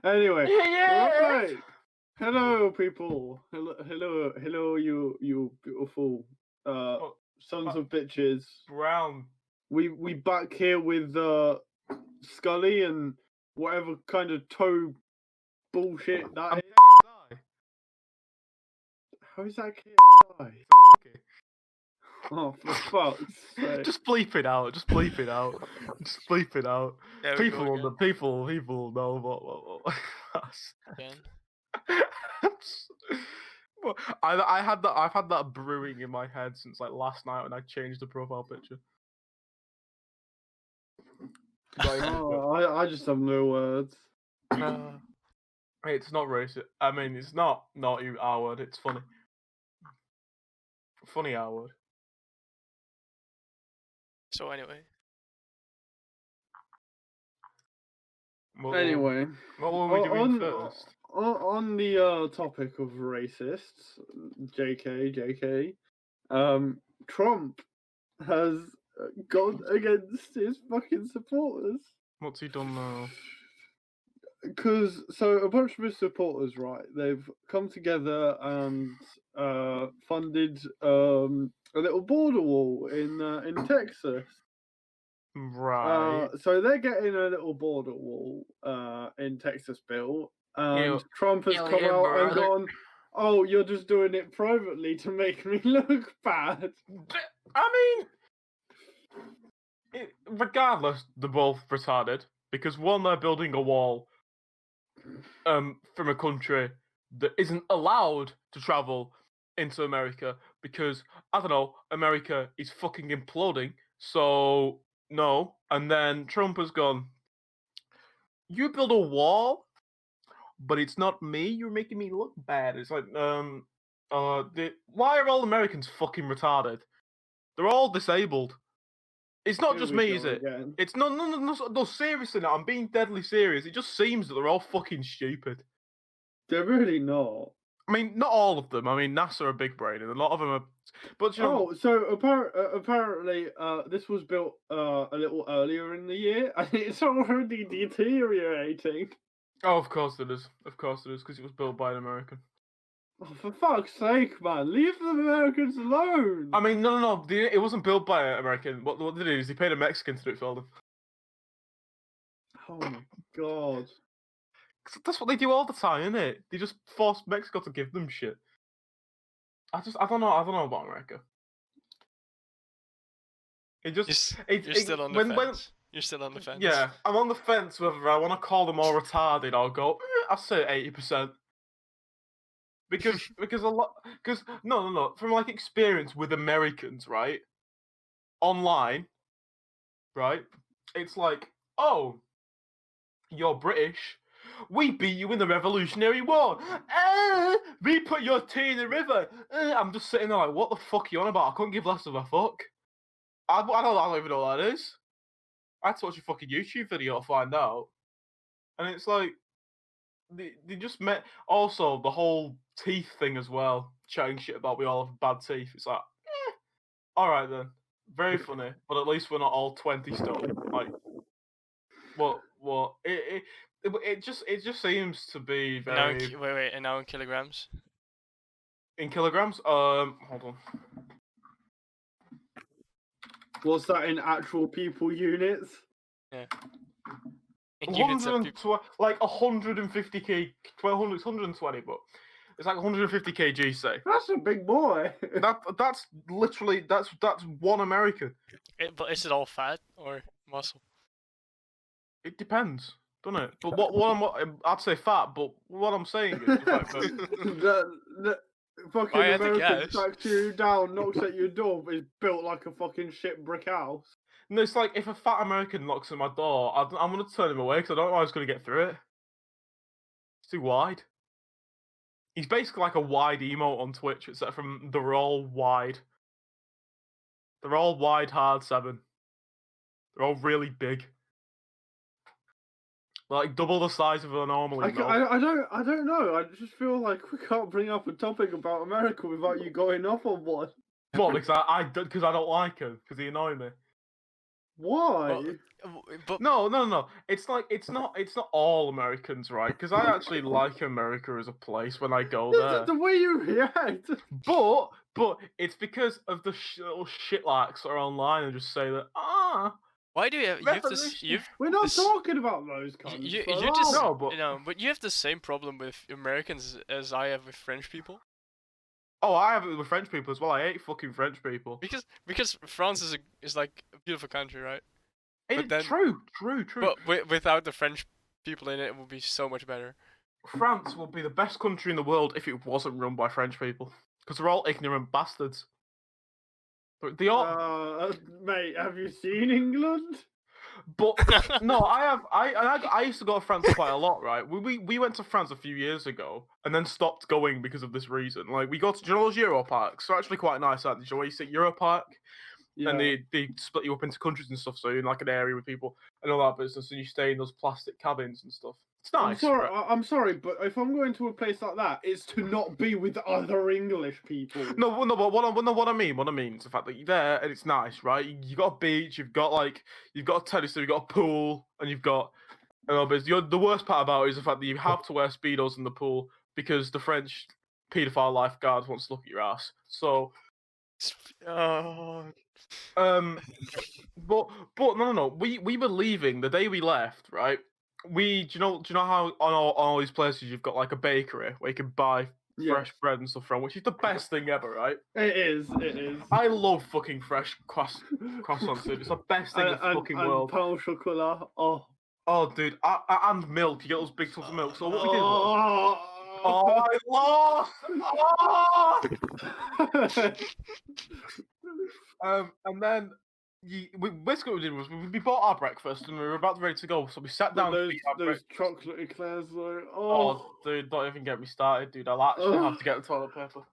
Anyway, Yeah. right. Hello, people. Hello, you beautiful sons of bitches. Brown. We back here with Scully and whatever kind of toe bullshit that is. KSI. How is that KSI? It's a monkey. Oh, for fuck's sake! Just bleep it out. Just bleep it out. Just bleep it out. There we People go on the again. people know what. Again. Well, I've had that brewing in my head since like last night when I changed the profile picture. Oh, I just have no words. It's not racist. I mean, it's not you R word. It's funny. Funny R word. So anyway, Anyway, what were we doing first? On the topic of racists, JK, Trump has gone against his fucking supporters. What's he done now? Because a bunch of his supporters, right? They've come together and funded a little border wall in Texas. Right. So they're getting a little border wall in Texas built, and Trump has come out and gone, "Oh, you're just doing it privately to make me look bad." I mean, regardless, they're both retarded because one, they're building a wall from a country that isn't allowed to travel into America because, I don't know, America is fucking imploding, so no. And then Trump has gone, you build a wall, but it's not me, you're making me look bad. It's like, why are all Americans fucking retarded? They're all disabled. It's not just me, is it? Again. It's no, seriously, no, I'm being deadly serious. It just seems that they're all fucking stupid. They're really not. I mean, not all of them. I mean, NASA are big brain, and a lot of them are. But you know, so apparently, this was built a little earlier in the year, and it's already deteriorating. Oh, of course it is. Of course it is, because it was built by an American. Oh, for fuck's sake, man! Leave the Americans alone. I mean, no. It wasn't built by an American. What they did is they paid a Mexican to do it for them. Oh my god. That's what they do all the time, isn't it? They just force Mexico to give them shit. I don't know about America. you're still on the fence. You're still on the fence. Yeah, I'm on the fence whether I want to call them all retarded or go. I'll say 80%. Because no. From like experience with Americans, right? Online, right? It's like, oh, you're British. We beat you in the Revolutionary War. We put your tea in the river. I'm just sitting there like, what the fuck are you on about? I couldn't give less of a fuck. I don't even know what that is. I had to watch a fucking YouTube video to find out. And it's like, they just met. Also, the whole teeth thing as well. Chatting shit about we all have bad teeth. It's like, alright then. Very funny. But at least we're not all 20 stone. Like, what? It just seems to be very. Wait, and now in kilograms? In kilograms? Hold on. What's that in actual people units? Yeah. In units of people. Like 150 kg, 1200, it's 120, but it's like 150 kg, say. That's a big boy. That's literally that's one American. But is it all fat or muscle? It depends, doesn't it? But I'd say fat, but what I'm saying is the fact that the fucking American tracks you down, knocks at your door, but is built like a fucking shit brick house. No, it's like if a fat American knocks at my door, I'm gonna turn him away because I don't know how he's gonna get through it. It's too wide. He's basically like a wide emote on Twitch, except from they're all wide. They're all wide, hard 7. They're all really big. Like double the size of a normal emote. I don't know. I just feel like we can't bring up a topic about America without you going off on one. What? Because I don't like him because he annoy me. Why? But No. It's not all Americans, right? Because I actually like America as a place when I go there. The way you react. But it's because of the little shitlacks that are online and just say that why do you have revolution. We're not this- talking about those cunts. you for just long. No, but- but you have the same problem with Americans as I have with French people. Oh, I have it with French people as well. I hate fucking French people. Because France is like a beautiful country, right? It's then- true. But without the French people in it, it would be so much better. France would be the best country in the world if it wasn't run by French people, because they're all ignorant bastards. But they all. Mate, have you seen England? But no, I used to go to France quite a lot, right? We went to France a few years ago and then stopped going because of this reason. Like we go to, do you know those Euro parks? They're actually quite nice, aren't they? Do you know where you sit Euro Park? Yeah. And they split you up into countries and stuff, so you're in like an area with people and all that business, and you stay in those plastic cabins and stuff. It's nice. I'm sorry, but if I'm going to a place like that, it's to not be with other English people. No, but what I mean is the fact that you're there and it's nice, right? You got a beach, you've got a tennis, you've got a pool, and you've got. The worst part about it is the fact that you have to wear speedos in the pool because the French paedophile lifeguard wants to look at your ass. So. But no. We were leaving the day we left, right? Do you know how on all these places you've got like a bakery where you can buy fresh bread and stuff from, which is the best thing ever, right? It is. I love fucking fresh croissants, dude. It's the best thing in the fucking world. Pain au chocolat. Oh, dude, and milk. You get those big tubs of milk. So what we did was, I lost. And then basically what we did was we bought our breakfast and we were about ready to go, so we sat down. Those chocolate eclairs, like, oh, dude, don't even get me started, dude. I'll actually have to get the toilet paper.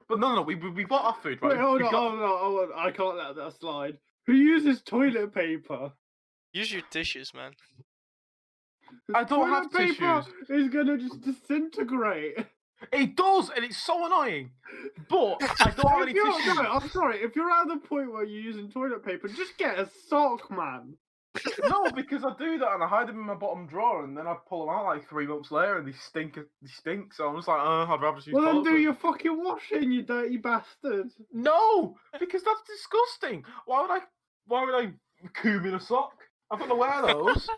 But no, we bought our food, right? Wait, hold on, I can't let that slide. Who uses toilet paper? Use your tissues, man. I don't have paper tissues. It's gonna just disintegrate. It does, and it's so annoying. But I don't have any tissues. No, I'm sorry. If you're at the point where you're using toilet paper, just get a sock, man. No, because I do that and I hide them in my bottom drawer, and then I pull them out like 3 months later, and they stink. So I'm just like, I'd rather just use Well, then toilet do paper. your fucking washing, you dirty bastard. No, because that's disgusting. Why would I comb in a sock? I'm not gonna wear those.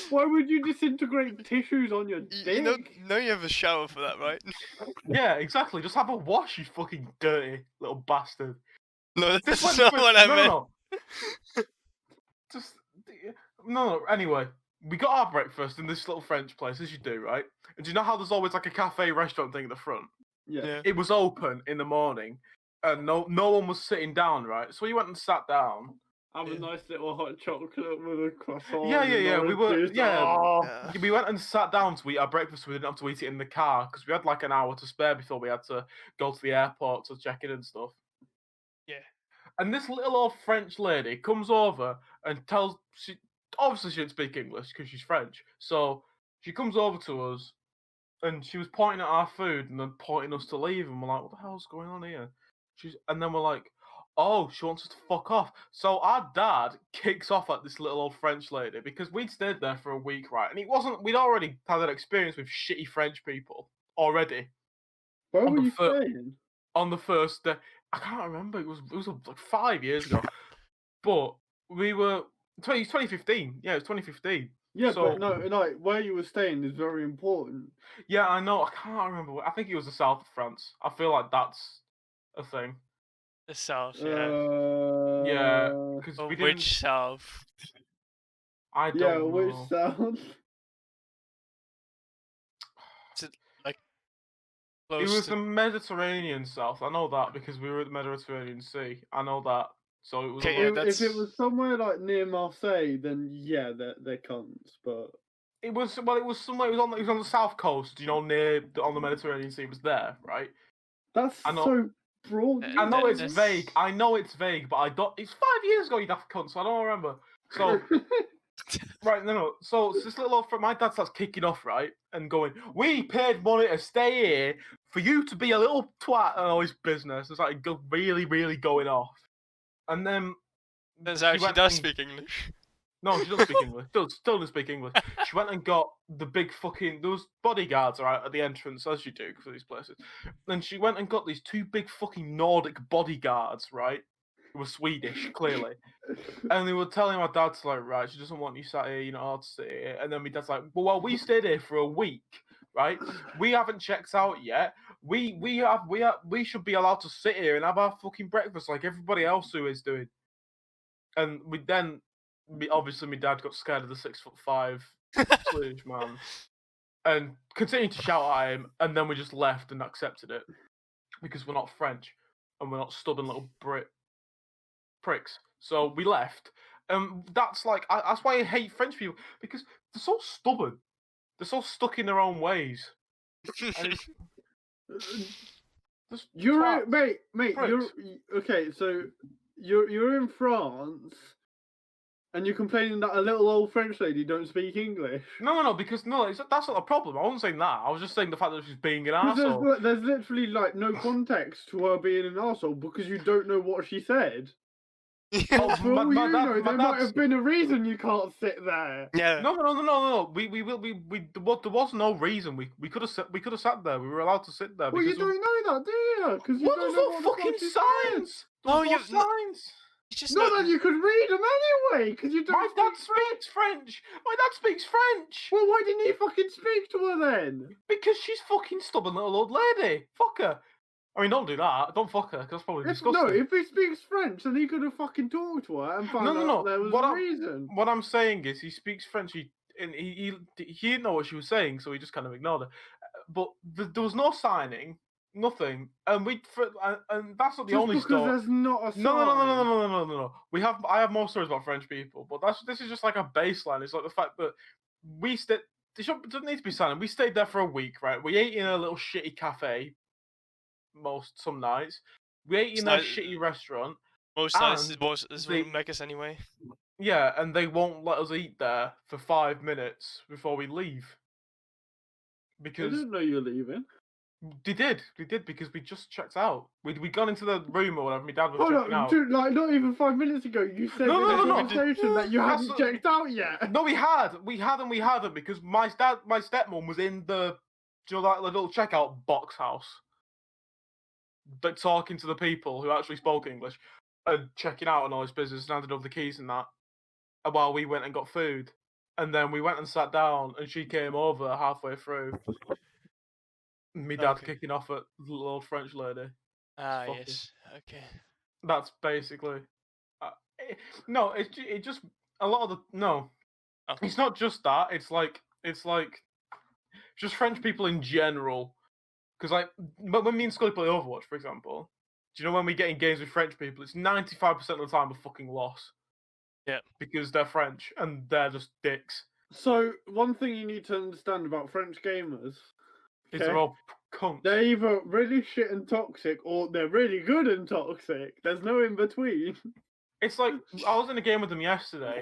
Why would you disintegrate tissues on your dick? You have a shower for that, right? Yeah, exactly. Just have a wash, you fucking dirty little bastard. No, that's not what I meant. No. Just no. Anyway, we got our breakfast in this little French place, as you do, right? And do you know how there's always like a cafe restaurant thing at the front? Yeah. It was open in the morning, and no one was sitting down, right? So we went and sat down. Have a nice little hot chocolate with a croissant. Yeah. We were. Yeah. We went and sat down to eat our breakfast. We didn't have to eat it in the car because we had like an hour to spare before we had to go to the airport to check in and stuff. Yeah. And this little old French lady comes over and obviously she didn't speak English because she's French. So she comes over to us and she was pointing at our food and then pointing us to leave. And we're like, what the hell's going on here? And then we're like, oh, she wants us to fuck off. So our dad kicks off at this little old French lady because we'd stayed there for a week, right? And we'd already had an experience with shitty French people already. Where were you staying? On the first day. I can't remember. It was like 5 years ago. But we were 2015. Yeah, it was 2015. Yeah, but no, like where you were staying is very important. Yeah, I know. I can't remember. I think it was the south of France. I feel like that's a thing. The south, yeah. Yeah, because we didn't. Which south? I don't know. Which south? Is it like it was the Mediterranean south. I know that because we were at the Mediterranean Sea. I know that. So it was. Okay, if it was somewhere like near Marseille, then yeah, they're cunts. But it was somewhere. It was on the south coast. You know, on the Mediterranean Sea. It was there, right? That's so broad. I know it's vague. But I don't. It's 5 years ago, you daft cunt. So I don't remember. So. Right, no. So it's this little old friend. My dad starts kicking off, right, and going, "We paid money to stay here for you to be a little twat and all his business." It's like really, really going off. And then Turns out she went does and- speak English. No, she doesn't speak English. Still doesn't speak English. She went and got the big fucking those bodyguards right at the entrance, as you do for these places. And she went and got these 2 big fucking Nordic bodyguards, right? Who were Swedish, clearly. And they were telling my dad to like, right, she doesn't want you sat here, you know how to sit here. And then my dad's like, well, we stayed here for a week, right? We haven't checked out yet. We should be allowed to sit here and have our fucking breakfast like everybody else who is doing. And obviously my dad got scared of the 6'5" Swedish man and continued to shout at him, and then we just left and accepted it because we're not French and we're not stubborn little Brit pricks. So we left. That's why I hate French people, because they're so stubborn. They're so stuck in their own ways. You're mate. Pricks. You're okay. So you're in France, and you're complaining that a little old French lady don't speak English. No, because that's not a problem. I wasn't saying that. I was just saying the fact that she's being an 'Cause asshole. there's literally like no context to her being an arsehole because you don't know what she said. Oh, For all my you dad- know, my there might dad's- have been a reason you can't sit there. Yeah. No. There was no reason. We could have sat there. We were allowed to sit there. Well, you because don't know that, do you? Because you Well, don't there's know no what the fucking fuck she said. signs. No, There's you've no not- signs. You just Not know- that you could read them anyway, because you don't. My dad speak French. speaks French. My dad speaks French. Well, why didn't he fucking speak to her then? Because she's fucking stubborn little old lady. Fuck her. I mean, don't do that. Don't fuck her, because that's probably disgusting. If he speaks French, then he could have fucking talked to her and found No. out there was What a I'm- reason. What I'm saying is, he speaks French. He didn't know what she was saying, so he just kind of ignored her. But there was no signing, nothing, and and that's not the Just only because story. there's not a sign. No. I have more stories about French people, but this is just like a baseline. It's like the fact that we stayed. It doesn't need to be silent. We stayed there for a week, right? We ate in a little shitty cafe. Some nights. We ate in a shitty restaurant. Most nights And is they- make us anyway. Yeah, and they won't let us eat there for 5 minutes before we leave. I Because didn't know you were leaving. they did because we just checked out. We'd gone into the room or whatever. My dad was Hold checking on, out. dude, like not even 5 minutes ago, you said No, in no, the no, conversation that you That's hadn't not- checked out yet. No, we hadn't because my stepmom was in the, you know, that little checkout box house, like talking to the people who actually spoke English and checking out and all this business and handed over the keys and that. And while we went and got food, and then we went and sat down, and she came over halfway through. Me dad Okay. kicking off at the little old French lady. Ah, fucking- yes. Okay. That's basically. No, it just a lot of the no. Oh. It's not just that. It's like just French people in general. Because like when me and Scully play Overwatch, for example, do you know when we get in games with French people, it's 95% of the time a fucking loss. Yeah. Because they're French and they're just dicks. So one thing you need to understand about French gamers, Is they're all cunts. they're either really shit and toxic or they're really good and toxic. There's no in between. It's like I was in a game with them yesterday,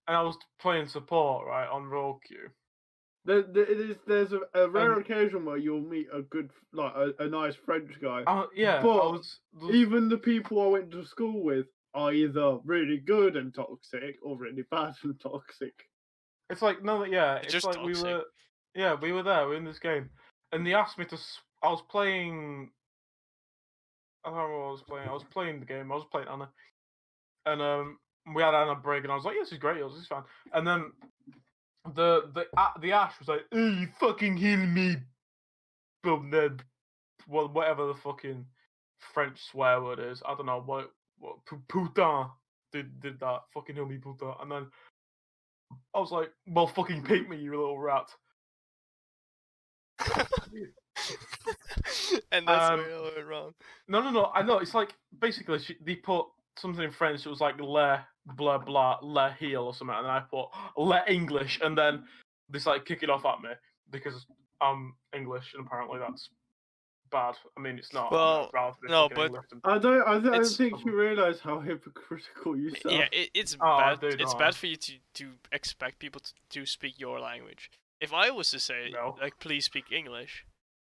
and I was playing support right on roll queue. There's a rare occasion where you'll meet a good, like a nice French guy. Yeah, But I was. Even the people I went to school with are either really good and toxic or really bad and toxic. It's like no, yeah. It's just like toxic. we were there. We were in this game, and they asked me to. I was playing. I don't remember what I was playing. I was playing the game. I was playing Anna, and we had Anna break, and I was like, "Yes, this is great. This is fine." And then the Ash was like, "Oh, you fucking heal me," from the whatever the fucking French swear word is. I don't know what putain did that fucking heal me putain, and then. I was like, well, fucking pick me, you little rat. And that's where it went wrong. No. I know. It's like, basically, they put something in French. It was like, le, blah, blah, le heel or something. And then I put, le English. And then they started kicking off at me because I'm English. And apparently that's bad. I mean, it's not. Well, no, but I don't It's- think you realise how hypocritical you sound. Yeah, it's Oh, I bad. do, It's don't bad I? for you to expect people to speak your language. If I was to say No. like, please speak English,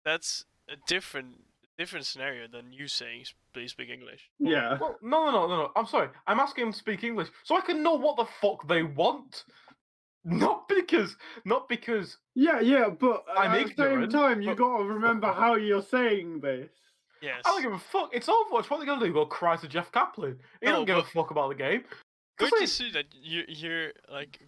that's a different different scenario than you saying please speak English. Yeah. Well, no. I'm sorry. I'm asking them to speak English so I can know what the fuck they want. Not because. Yeah, but I'm at the same ignorant, time, you but- gotta remember how you're saying this. Yes. I don't give a fuck. It's Overwatch. What are they gonna do? Go cry to Jeff Kaplan? He No, don't give a but- fuck about the game. Don't you see that you're like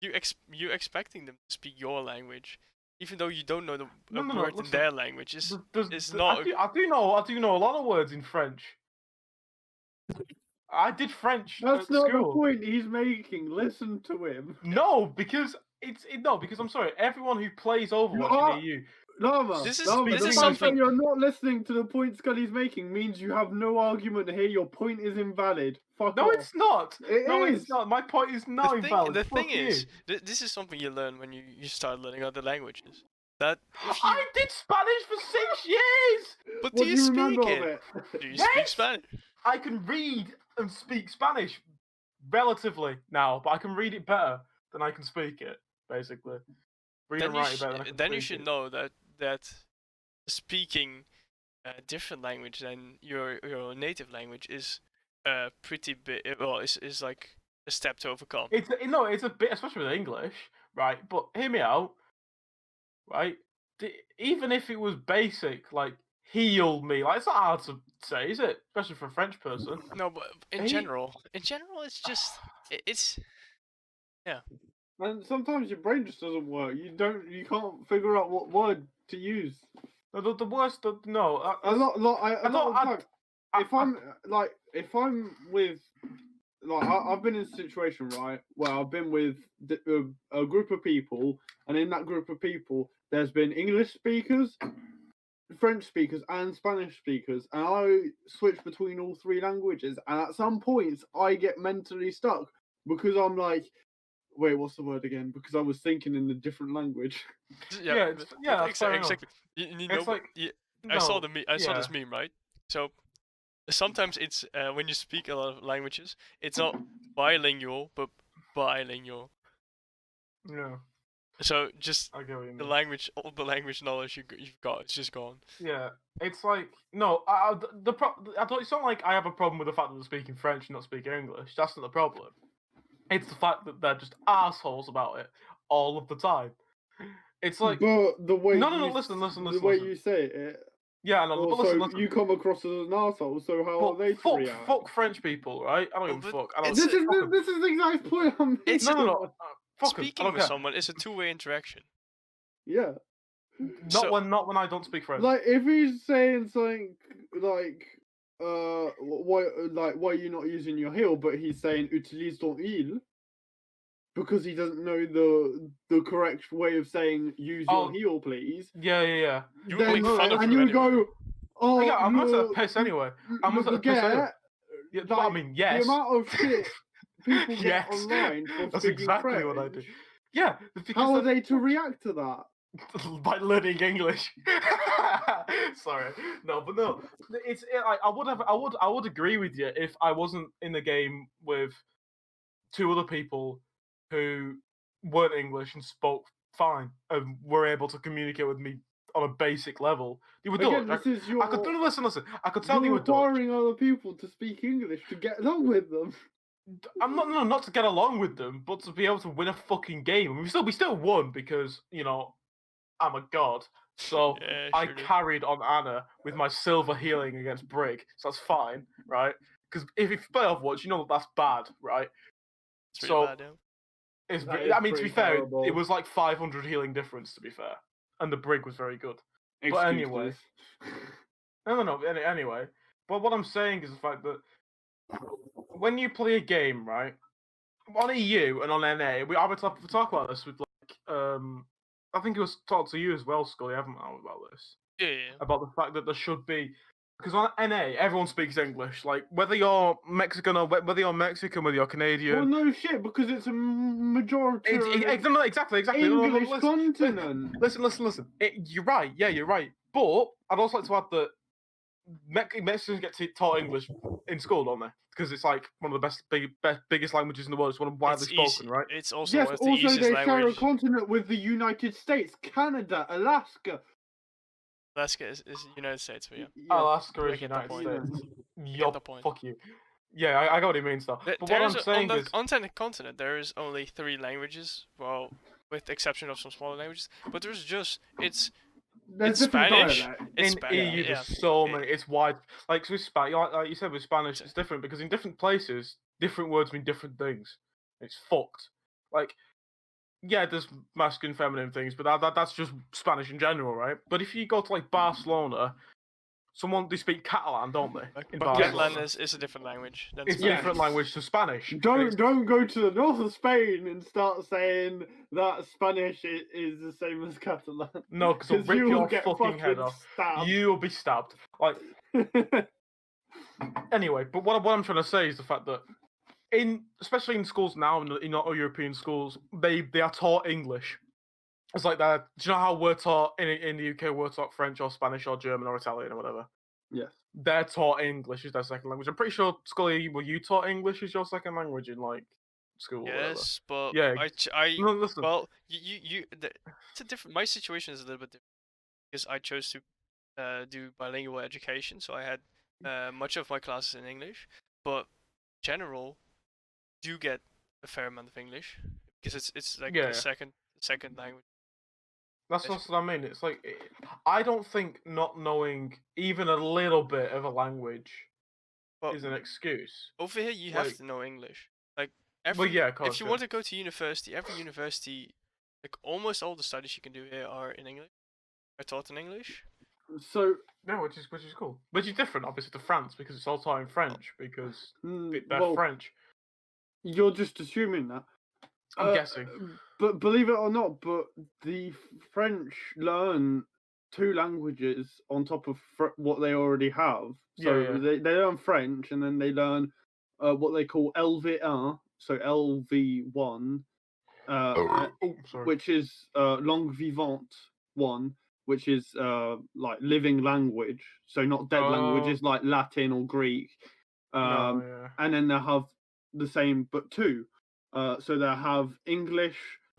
you expecting them to speak your language, even though you don't know the word in listen. their language? It's I not. do know a lot of words in French. I did French That's at not school. the point he's making. Listen to him. No, because because I'm sorry. Everyone who plays Overwatch in EU. Lama, This is the fact something- that you're not listening to the point Scully's making means you have no argument here. Your point is invalid. Fuck No, off. it's not. It is. It's not. My point is not invalid. The Fuck thing you. is, this is something you learn when you start learning other languages. That if you, I did Spanish for 6 years. but What do you speak remember it? of it? Do you speak Yes! Spanish? I can read and speak Spanish relatively now, but I can read it better than I can speak it. Basically, read and write it better than I can Then you speak should it. know that speaking a different language than your native language is pretty big. Well, is like a step to overcome. It's a bit, especially with English, right? But hear me out, right? Even if it was basic, like heal me, like it's not hard to say, is it? Especially for a French person. No, but in Hey. general, it's just it's And sometimes your brain just doesn't work. You can't figure out what word to use. The worst. No, A lot of the time. If I'm with, like, I've been in a situation, right, where I've been with a group of people, and in that group of people, there's been English speakers, French speakers, and Spanish speakers, and I switch between all three languages, and at some points, I get mentally stuck because I'm like, wait, what's the word again? Because I was thinking in a different language. that's fair enough. exactly. You It's know, like- I saw no, I saw this yeah. meme, right? So sometimes it's when you speak a lot of languages, it's not bilingual but bilingual. Yeah, So just I get what you mean. all the language knowledge you've got, it's just gone. Yeah, it's like no. It's not like I have a problem with the fact that they're speaking French and not speaking English. That's not the problem. It's the fact that they're just assholes about it all of the time. It's like But the way listen. the way you say it, yeah, no, but also listen. you come across as an asshole. So how are they to react? fuck French people, right? I don't Well, give a but fuck. I don't, This is fuck 'em. this is the exact point I'm making. It's- No. Fuck 'em. I Speaking don't with care. someone is a two-way interaction. Yeah. Not when I don't speak French. Like if he's saying something like why are you not using your heel, but he's saying utilise ton heel because he doesn't know the correct way of saying use your heel, please. Yeah. You Then, make fun of and him you would anyway. go, oh Yeah, I'm not you're- a piss anyway. I'm you not a piss anyway. forget, Yeah, but I like, mean, yes. the amount of shit people get Yes. online for That's speaking exactly French. what I do. Yeah, because How are that's- they to react to that? by learning English. Sorry, no. I would agree with you if I wasn't in the game with two other people who weren't English and spoke fine and were able to communicate with me on a basic level. You were Again, Dutch. this is your. I could listen. I could tell you You're were Dutch. requiring other people to speak English to get along with them. I'm not to get along with them, but to be able to win a fucking game. And we still won because I'm a god. So Yeah, I sure do. carried on Anna with my silver healing against Brig, so that's fine, right? Because if you play Overwatch, you know that's bad, right? It's really So bad, yeah. That is I mean, to be pretty fair, terrible. it was like 500 healing difference. To be fair, and the Brig was very good. But anyway. Excuses. No. Anyway, but what I'm saying is the fact that when you play a game, right, on EU and on NA, we talk about this with I think it was talked to you as well, Scully, haven't I, about this? Yeah. About the fact that there should be, because on NA everyone speaks English, like whether you're Mexican or whether you're Mexican, whether you're Canadian. Well, no shit, because it's a majority Exactly. English Listen, continent. Listen. You're right. Yeah, you're right. But I'd also like to add that Mexicans get taught English in school, don't they? Because it's like one of the biggest languages in the world. It's one of widely spoken, right? It's also Yes, one of the also easiest they share a language. continent with the United States, Canada, Alaska. Alaska is United States for you. Alaska I is get the United point. States. Get Yup, the point. fuck you. Yeah, I got what he means though. But what I'm There's saying on is, the continent there is only 3 languages. Well, with the exception of some smaller languages, but there's just it's There's it's different Spanish. dialects. It's in Spanish. EU, Yeah. there's so many. It's wide. Like with like you said with Spanish, it's different because in different places, different words mean different things. It's fucked. Like, yeah, there's masculine, feminine things, but that's just Spanish in general, right? But if you go to like Barcelona, they speak Catalan, don't they? In But Barcelona. Catalan is a different language. Than It's a Spanish. different language to Spanish. and Don't it's- don't go to the north of Spain and start saying that Spanish is the same as Catalan. No, because I'll rip you will your get fucking head off. stabbed. You'll be stabbed. Like, anyway, but what I'm trying to say is the fact that especially in schools now, in all European schools, they are taught English. It's like that. Do you know how we're taught in the UK? We're taught French or Spanish or German or Italian or whatever. Yes. They're taught English as their second language. I'm pretty sure, Scully, were you taught English as your second language in like school? Or whatever? Yes, but Yeah. I No, listen. well it's a different. My situation is a little bit different because I chose to do bilingual education, so I had much of my classes in English, but general do get a fair amount of English because it's like Yeah. the second language. That's what I mean. It's like I don't think not knowing even a little bit of a language But is an excuse. over here you have like- to know English. Like Well, yeah, of course. if you want to go to university, every university, like almost all the studies you can do here are in English. Are taught in English. So No, which is cool. Which is different, obviously, to France because it's all taught in French because they're well, French. you're just assuming that. I'm guessing. But believe it or not, but the French learn 2 languages on top of what they already have. So Yeah. they learn French and then they learn what they call LV1, so LV1, Oh, sorry. which is langue vivante 1, which is like living language, so not dead languages like Latin or Greek. No, yeah. And then they have the same but 2. So they have English,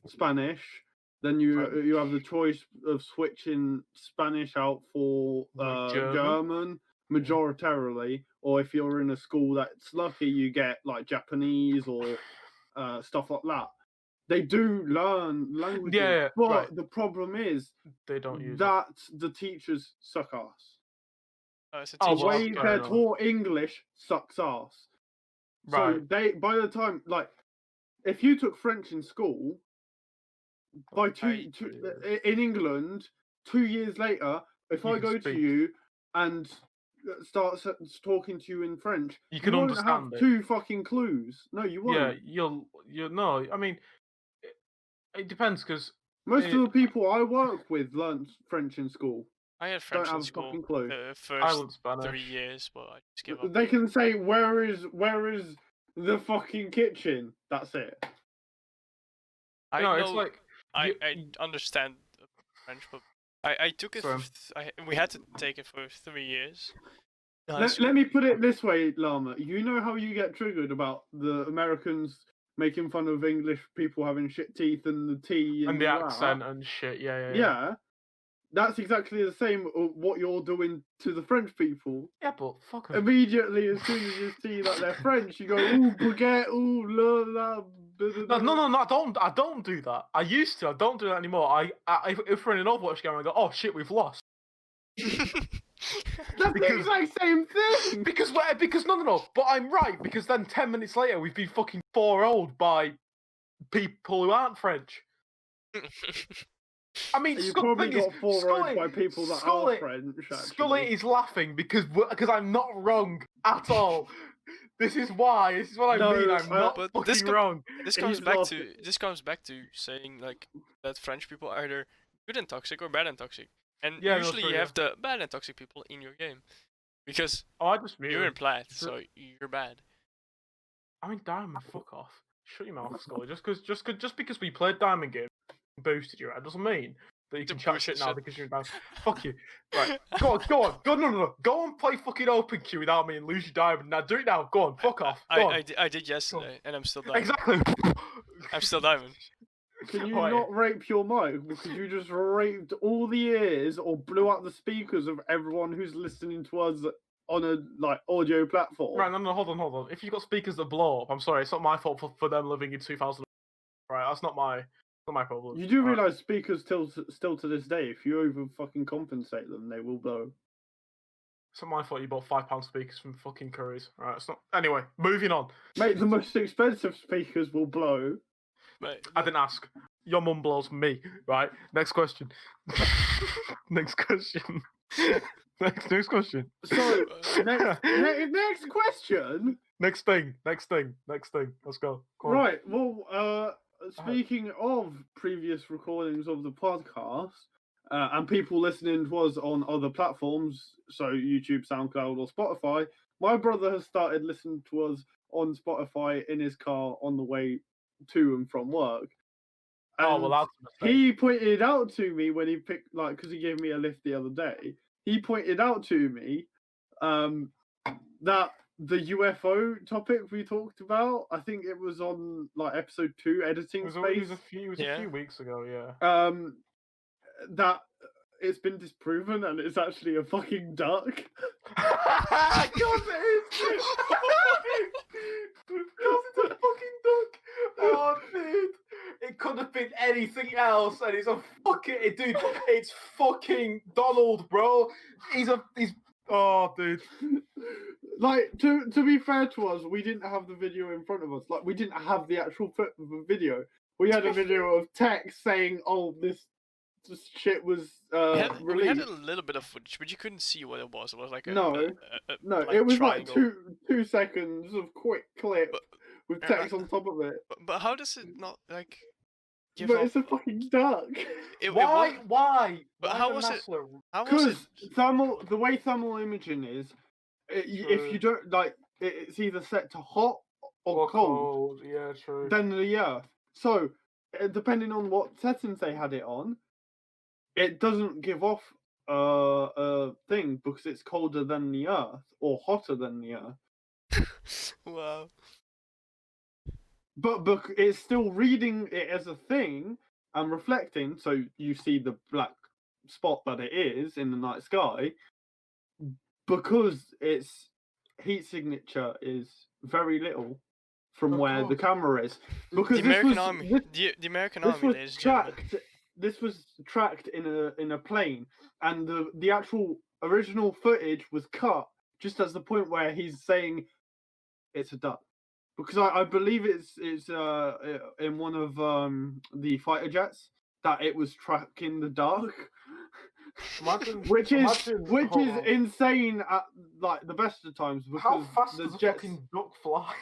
Spanish. Then you have the choice of switching Spanish out for Like German majoritarily, or if you're in a school that's lucky, you get like Japanese or stuff like that. They do learn languages, Yeah, but right. the problem is They don't use it. that the teachers suck ass. It's a Oh, The teacher. well, way that's fair they're enough. taught English sucks ass. Right. So they, by the time, like, if you took French in school, by in England, 2 years later, if You I can go to speak. you and start talking to you in French, You can won't understand have it. 2 fucking clues. No, you won't. Yeah, you'll no. I mean, it depends because Most of the people I work with learnt French in school. I had Don't French have in a school fucking clue. the I first learned Spanish. 3 years, but I just give up. They can say, where is the fucking kitchen? That's it. I No, know, it's like I you- understand French, but I took it. Sorry. We had to take it for 3 years. Let me put it this way, Llama. You know how you get triggered about the Americans making fun of English people having shit teeth and the T and the that? accent and shit. Yeah. Yeah, that's exactly the same of what you're doing to the French people. Yeah, but fuck 'em. Immediately, as soon as you see that they're French, you go, ooh, baguette, ooh, la. No, I don't do that. I used to. I don't do that anymore. If we're in an Overwatch game, I go, oh shit, we've lost. That's the because- exact same thing. Because no. But I'm right because then 10 minutes later we've been fucking 4-0'd by people who aren't French. I mean, You probably got 4-0'd by people that Scully- are French. Scully Actually. is laughing because I'm not wrong at all. This is why. This is what I No, mean. I'm not but fucking this wrong. This He's comes back lost to it. saying like that French people are either good and toxic or bad and toxic, and Yeah, no, usually true, you yeah. have the bad and toxic people in your game because Oh, I just you're mute. in plat, So- so you're bad. I'm in Diamond. Fuck off. Shut your mouth, Scully. Just because we played Diamond game and boosted you, that doesn't mean that you To can chat boost shit shit. now because you're in Diamond. Fuck you. Right. Go on. No. Go and play fucking open queue without me and lose your Diamond. Now do it now. Go on. Fuck off. Go on. I did yesterday, and I'm still diamond. Exactly. I'm still diamond. Can you Wait. not rape your mic? Because you just raped all the ears or blew out the speakers of everyone who's listening to us on a audio platform. Right, no, hold on. If you've got speakers that blow up, I'm sorry, it's not my fault for them living in 2000. Right, that's not my problem. You do Alright. realise speakers still to this day, if you over fucking compensate them, they will blow. It's not my fault you bought £5 speakers from fucking Curry's. Alright, it's not. Anyway, moving on. Mate, the most expensive speakers will blow. Mate, I didn't ask. Your mum blows me. Right. Next question. Next question. Next question. So next question. Next thing. Let's go. Go on. Right. Well, speaking of previous recordings of the podcast, and people listening to us on other platforms, so YouTube, SoundCloud, or Spotify, my brother has started listening to us on Spotify in his car on the way to and from work. Oh, well, that's a mistake. He pointed out to me when he picked, because he gave me a lift the other day, he pointed out to me that the UFO topic we talked about, I think it was on episode 2, editing It was space. a few weeks ago, yeah. That it's been disproven and it's actually a fucking duck. God, it is! Because it's a fucking duck! Oh, dude! It could have been anything else, and it's a fucking... Dude, it's fucking Donald, bro! He's... Oh, dude. To be fair to us, we didn't have the video in front of us. We didn't have the actual video. We had a video of text saying, "Oh, this shit was we released." had a little bit of footage, but you couldn't see what it was. It was like No, like it was triangle. 2 seconds of quick clip with text on top of it. But how does it not give But off? it's a fucking duck. Why? But how was it? How was Because it? the way thermal imaging is, if you don't it's either set to hot or cold. Yeah, true. Than the Earth. So, depending on what settings they had it on, it doesn't give off a thing because it's colder than the Earth or hotter than the Earth. Wow. But it's still reading it as a thing and reflecting, so you see the black spot that it is in the night sky, because its heat signature is very little from where the camera is. Because the American Army, the American Army, ladies and gentlemen. This was tracked in a plane, and the actual original footage was cut just at the point where he's saying it's a duck. Because I believe it's in one of the fighter jets that it was tracking the duck. Which is insane at the best of times, because how fast the does a jets fucking duck fly?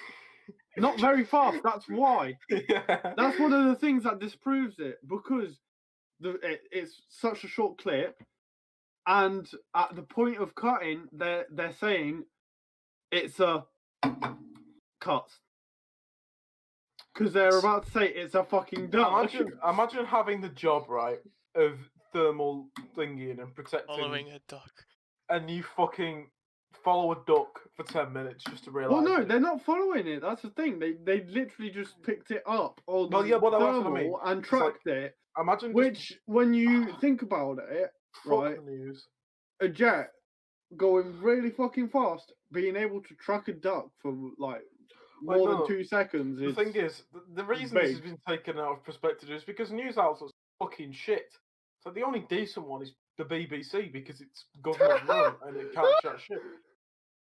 not very fast. That's why. Yeah. That's one of the things that disproves it, because it's such a short clip, and at the point of cutting, they're saying it's a cut. Because they're about to say it's a fucking duck. Imagine having the job, right, of thermal thingying and protecting. Following a duck. And you fucking follow a duck for 10 minutes just to realise. Well, no, they're not following it. That's the thing. They literally just picked it up on thermal and tracked it. Imagine which, when you think about it, right, a jet going really fucking fast, being able to track a duck for more than 2 seconds. The thing is, the reason this has been taken out of perspective is because news outlets are fucking shit. So the only decent one is the BBC, because it's government run and it can't chat shit.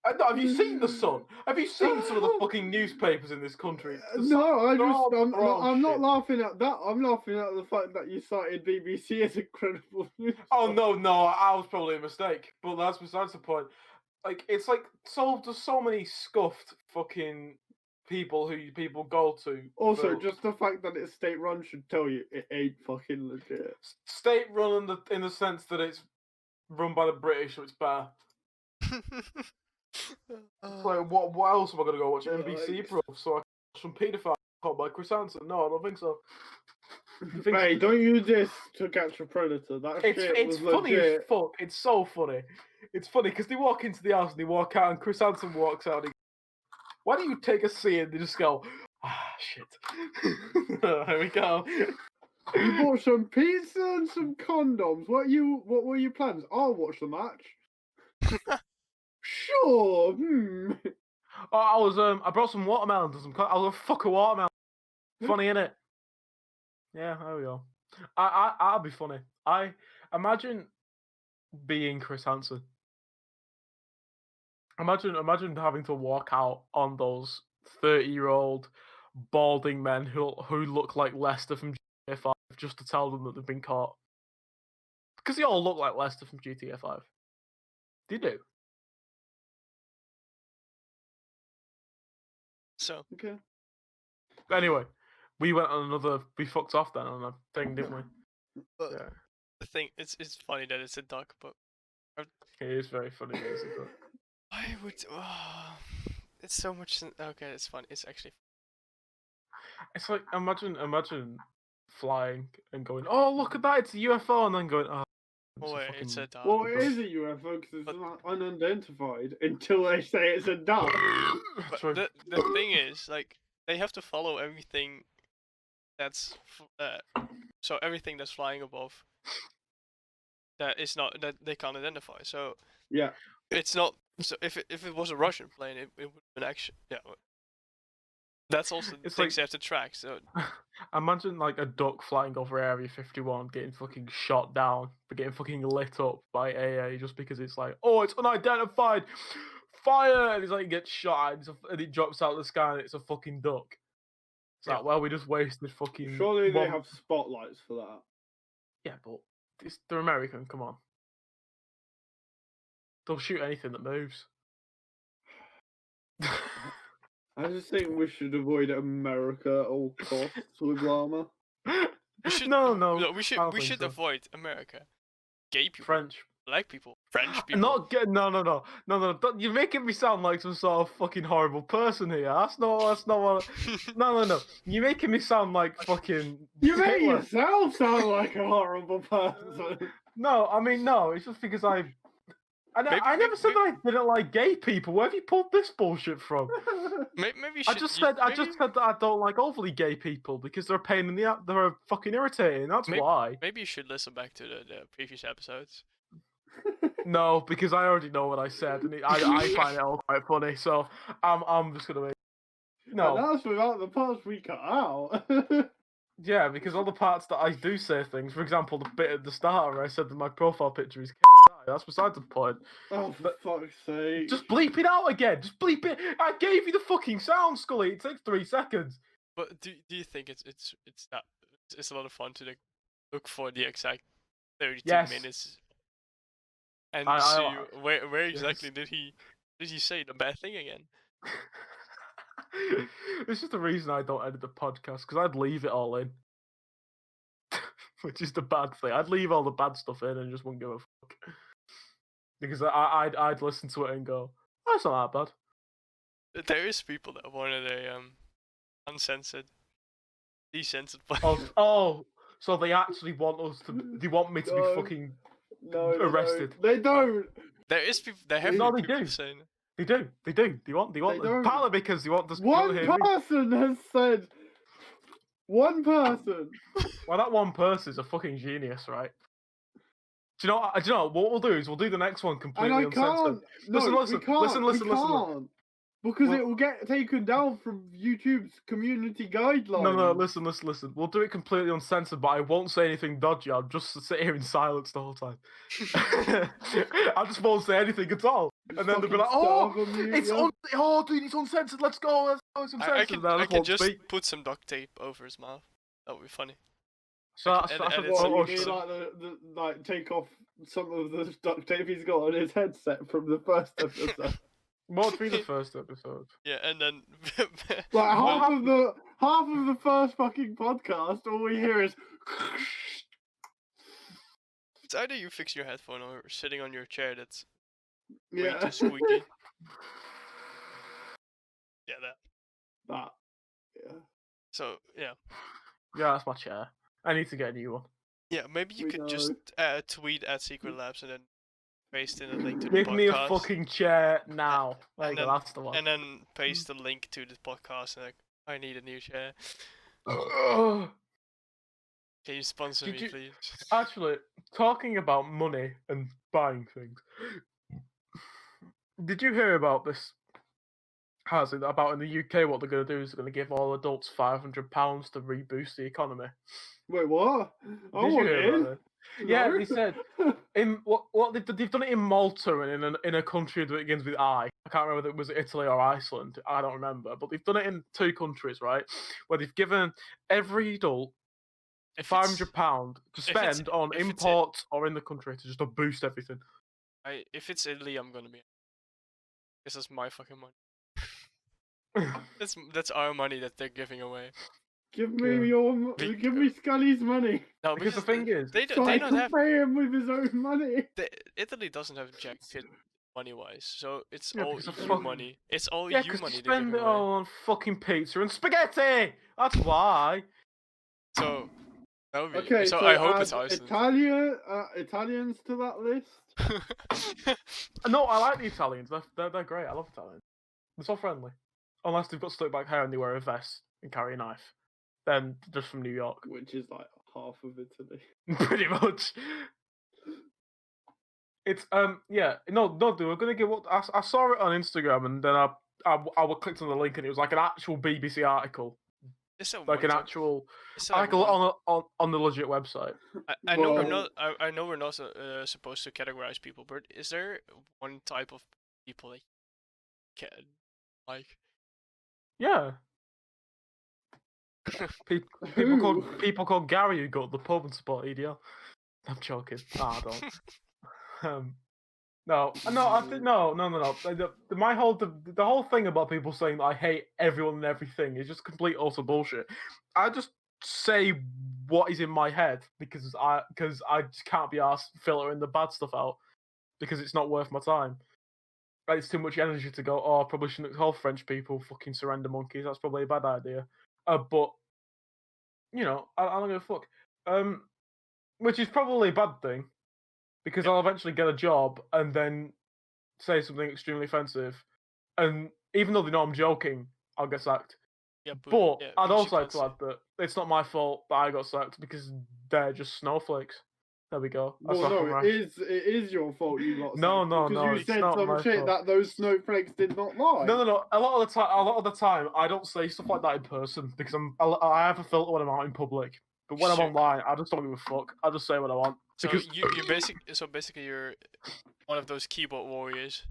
Have you seen The Sun? Have you seen some of the fucking newspapers in this country? No, I'm not laughing at that. I'm laughing at the fact that you cited BBC as a credible news. Oh no, I was probably a mistake. But that's besides the point. There's so many scuffed fucking people who people go to. Also, just the fact that it's state run should tell you it ain't fucking legit. State run in the sense that it's run by the British, so it's better. What else am I gonna go watch? NBC, bro? So I can watch some paedophile called by Chris Hansen? No, I don't think so. Hey, don't use this to catch a predator. It's funny as fuck. It's so funny. It's funny because they walk into the house and they walk out, and Chris Hansen walks out. And why don't you take a scene and they just go, shit. Here we go. You bought some pizza and some condoms. What were your plans? I'll watch the match. Sure. I brought some watermelons and some. I was a fucking watermelon. Funny, innit? Yeah, there we go. I'll be funny. I imagine being Chris Hansen. Imagine having to walk out on those 30-year-old balding men who look like Lester from GTA 5 just to tell them that they've been caught. Because they all look like Lester from GTA 5. They do. So Okay. Anyway, we fucked off then on a thing, didn't we? Yeah. The thing, it's funny that it's a duck, but It is very funny. Isn't it? I would. It's so much. Okay, it's fun. It's actually. It's like imagine flying and going, oh look at that, it's a UFO, and then going, oh. Oh wait, it's a duck. Well, it is a UFO because it's unidentified until they say it's a duck. But the thing is, like, they have to follow everything that's so everything that's flying above that is not that they can't identify. So Yeah. it's not. So if it was a Russian plane, it would have been action. Yeah. That's also the things they have to track. So imagine like a duck flying over Area 51, getting fucking shot down, but getting fucking lit up by AA just because it's like, oh, it's unidentified, fire, and it's like, gets shot, and it drops out of the sky, and it's a fucking duck. It's like, well, we just wasted fucking. Surely they have spotlights for that. Yeah, but they're American. Come on, they'll shoot anything that moves. I just think we should avoid America at all costs with llama. No. We should avoid America. Gay people, French, black people, French people. No. You're making me sound like some sort of fucking horrible person here. That's not what. No. You're making me sound like fucking. You make yourself sound like a horrible person. No, I mean no. It's just because I never said that I didn't like gay people. Where have you pulled this bullshit from? Maybe I just said that I don't like overly gay people because they're a pain in the ass. They're fucking irritating. That's why. Maybe you should listen back to the previous episodes. No, because I already know what I said, and I find it all quite funny. So I'm just gonna wait. No, and that's without the parts we cut out. Yeah, because all the parts that I do say things, for example, the bit at the start where I said that my profile picture is that's beside the point. Oh, for fuck's sake. Just bleep it out again. Just bleep it. I gave you the fucking sound, Scully. It takes 3 seconds. But do you think it's a lot of fun to look for the exact 32 minutes and see where exactly did he say the bad thing again? It's just the reason I don't edit the podcast, because I'd leave it all in. Which is the bad thing. I'd leave all the bad stuff in and just wouldn't give a fuck. Because I'd listen to it and go, oh, it's not that bad. There is people that wanted a uncensored, decensored podcast. Oh, so they actually want us to. They want me to be fucking arrested. No, they don't. There is people. They have no, they people do. saying. They do. They want. Partly because they want this. One person has said. One person. Well, that one person is a fucking genius, right? Do you know what we'll do is we'll do the next one completely uncensored. Listen. Because it will get taken down from YouTube's community guidelines. No, listen. We'll do it completely uncensored, but I won't say anything dodgy. I'll just sit here in silence the whole time. I just won't say anything at all. And then they'll be like, dude, it's uncensored, let's go, it's uncensored. I can just put some duct tape over his mouth. That would be funny. So like take off some of the duct tape he's got on his headset from the first episode. What would be the first episode? Yeah, and then like half of the first fucking podcast, all we hear is. It's either you fix your headphone or sitting on your chair that's way too squeaky. Yeah, that. Yeah. So yeah. Yeah, that's my chair. I need to get a new one. Yeah, maybe you could just tweet at Secret Labs and then paste in a link to the podcast. Give me a fucking chair now. That's the one. And then paste the link to the podcast and I need a new chair. Can you sponsor Did me, you- please? Actually, talking about money and buying things, did you hear about this? Has it about in the UK? What they're going to do is they're going to give all adults £500 to reboost the economy. Wait, what? I Did you want hear in. about that? Yeah, No. they said in what they've done it in Malta and in a country that begins with I. I can't remember if it was Italy or Iceland. I don't remember, but they've done it in 2 countries, right? Where they've given every adult If it's, £500 to spend on if it's imports or in the country to just to boost everything. if it's Italy, I'm gonna be. This is my fucking money. That's our money that they're giving away. Give me give me Scully's money. No, Because the because thing is, they So I don't can have. pay him with his own money. Italy doesn't have jack shit money-wise, so it's Yeah, all because of EU fucking- money. It's all yeah, EU because money they they're spend giving it away. all on fucking pizza and spaghetti. That's why. So, that would be, Okay, so I hope add it's Iceland. Italians to that list. No, I like the Italians. They're great. I love Italians. They're so friendly. Unless they've got slick back hair and they wear a vest and carry a knife. Then they're just from New York. Which is like half of Italy. Pretty much. It's yeah, no, dude, we're gonna get what I saw it on Instagram and then I clicked on the link and it was like an actual BBC article. It's a Like an one-time- actual it's a article one- on the legit website. I know we're Well- not. I know we're not supposed to categorize people, but is there one type of people that you can like? Yeah. Who? People called Gary who go to the pub and support EDL. I'm joking. Nah, I don't. No. My whole the whole thing about people saying that I hate everyone and everything is just complete utter bullshit. I just say what is in my head because I just can't be asked filtering the bad stuff out because it's not worth my time. Like, it's too much energy to go. Oh, I probably shouldn't call French people fucking surrender monkeys. That's probably a bad idea. But you know, I don't give a fuck. Which is probably a bad thing because I'll eventually get a job and then say something extremely offensive, and even though they know I'm joking, I'll get sacked. Yeah, But yeah, I'd because you also like can't to say- add that it's not my fault that I got sacked because they're just snowflakes. There we go. That's Well, off on no, Rash. it is your fault you got No, sacked, no, because no, you it's said not some my shit fault. that those snowflakes did not lie. No. A lot of the time, I don't say stuff like that in person because I have a filter when I'm out in public. But when I'm Sure. online, I just don't give a fuck. I just say what I want. So Because basically you're one of those keyboard warriors.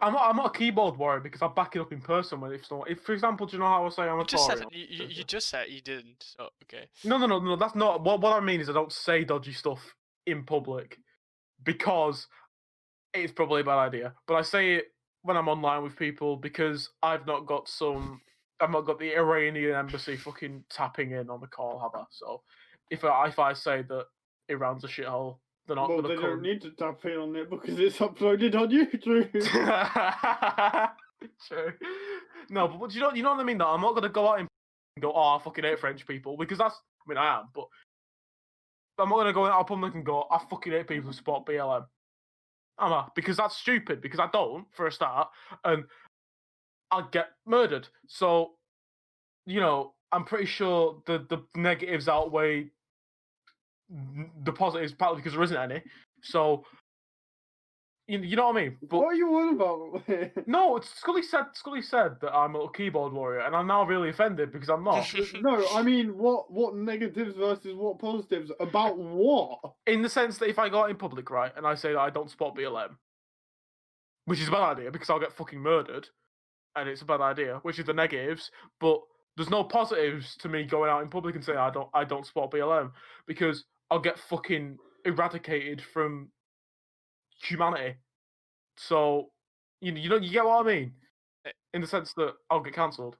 I'm not a keyboard warrior because I back it up in person when if someone, for example, do you know how I say I'm a You just said Tory? you just said you didn't. So okay. No. That's not what I mean. Is I don't say dodgy stuff in public because it's probably a bad idea. But I say it when I'm online with people because I've not got the Iranian embassy fucking tapping in on the call, have I? So if I say that Iran's a shithole, they're not Well, going they to don't come. need to tap in on it because it's uploaded on YouTube. True. No, but you know what I mean. Though I'm not going to go out and go, oh, I fucking hate French people because I mean I am, but I'm not going to go out in public and go, I fucking hate people who support BLM. Am I? Because that's stupid. Because I don't, for a start, and I'd get murdered. So, you know, I'm pretty sure the negatives outweigh the positives, partly because there isn't any. So, you know what I mean? But What are you on about? no, Scully said that I'm a little keyboard warrior, and I'm now really offended because I'm not. No, I mean, what negatives versus what positives? About what? In the sense that if I go out in public, right, and I say that I don't support BLM, which is a bad idea because I'll get fucking murdered, and it's a bad idea, which is the negatives, but there's no positives to me going out in public and saying I don't support BLM because I'll get fucking eradicated from humanity. So you get what I mean? In the sense that I'll get cancelled.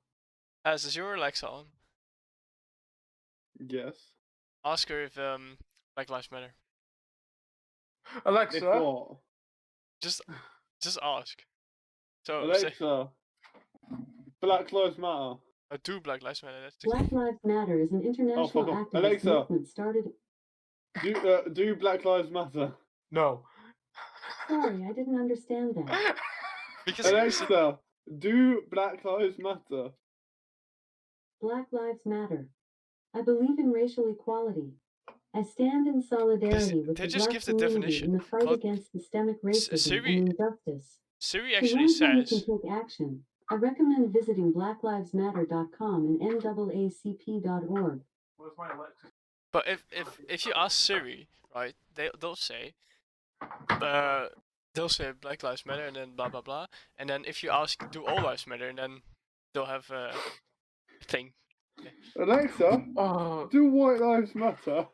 Is your Alexa on? Yes. Ask her if Black Lives Matter. Alexa, If what? Just ask. So Alexa, Black Lives Matter. do Black Lives Matter. That's the Black Lives Matter is an international fuck off. activist Alexa. movement started. Do Black Lives Matter. no. Sorry, I didn't understand that. because Alexa, do Black Lives Matter. Black Lives Matter. I believe in racial equality. I stand in solidarity with they the just Black give the community definition, in the fight but against systemic racism Siri- and injustice. Siri To actually learn how you can says, take action, I recommend visiting blacklivesmatter.com and naacp.org. Where's my Alexa? but if you ask Siri, right, they'll say Black Lives Matter and then blah blah blah, and then if you ask do all lives matter, and then they'll have a thing. Alexa, Oh, do white lives matter?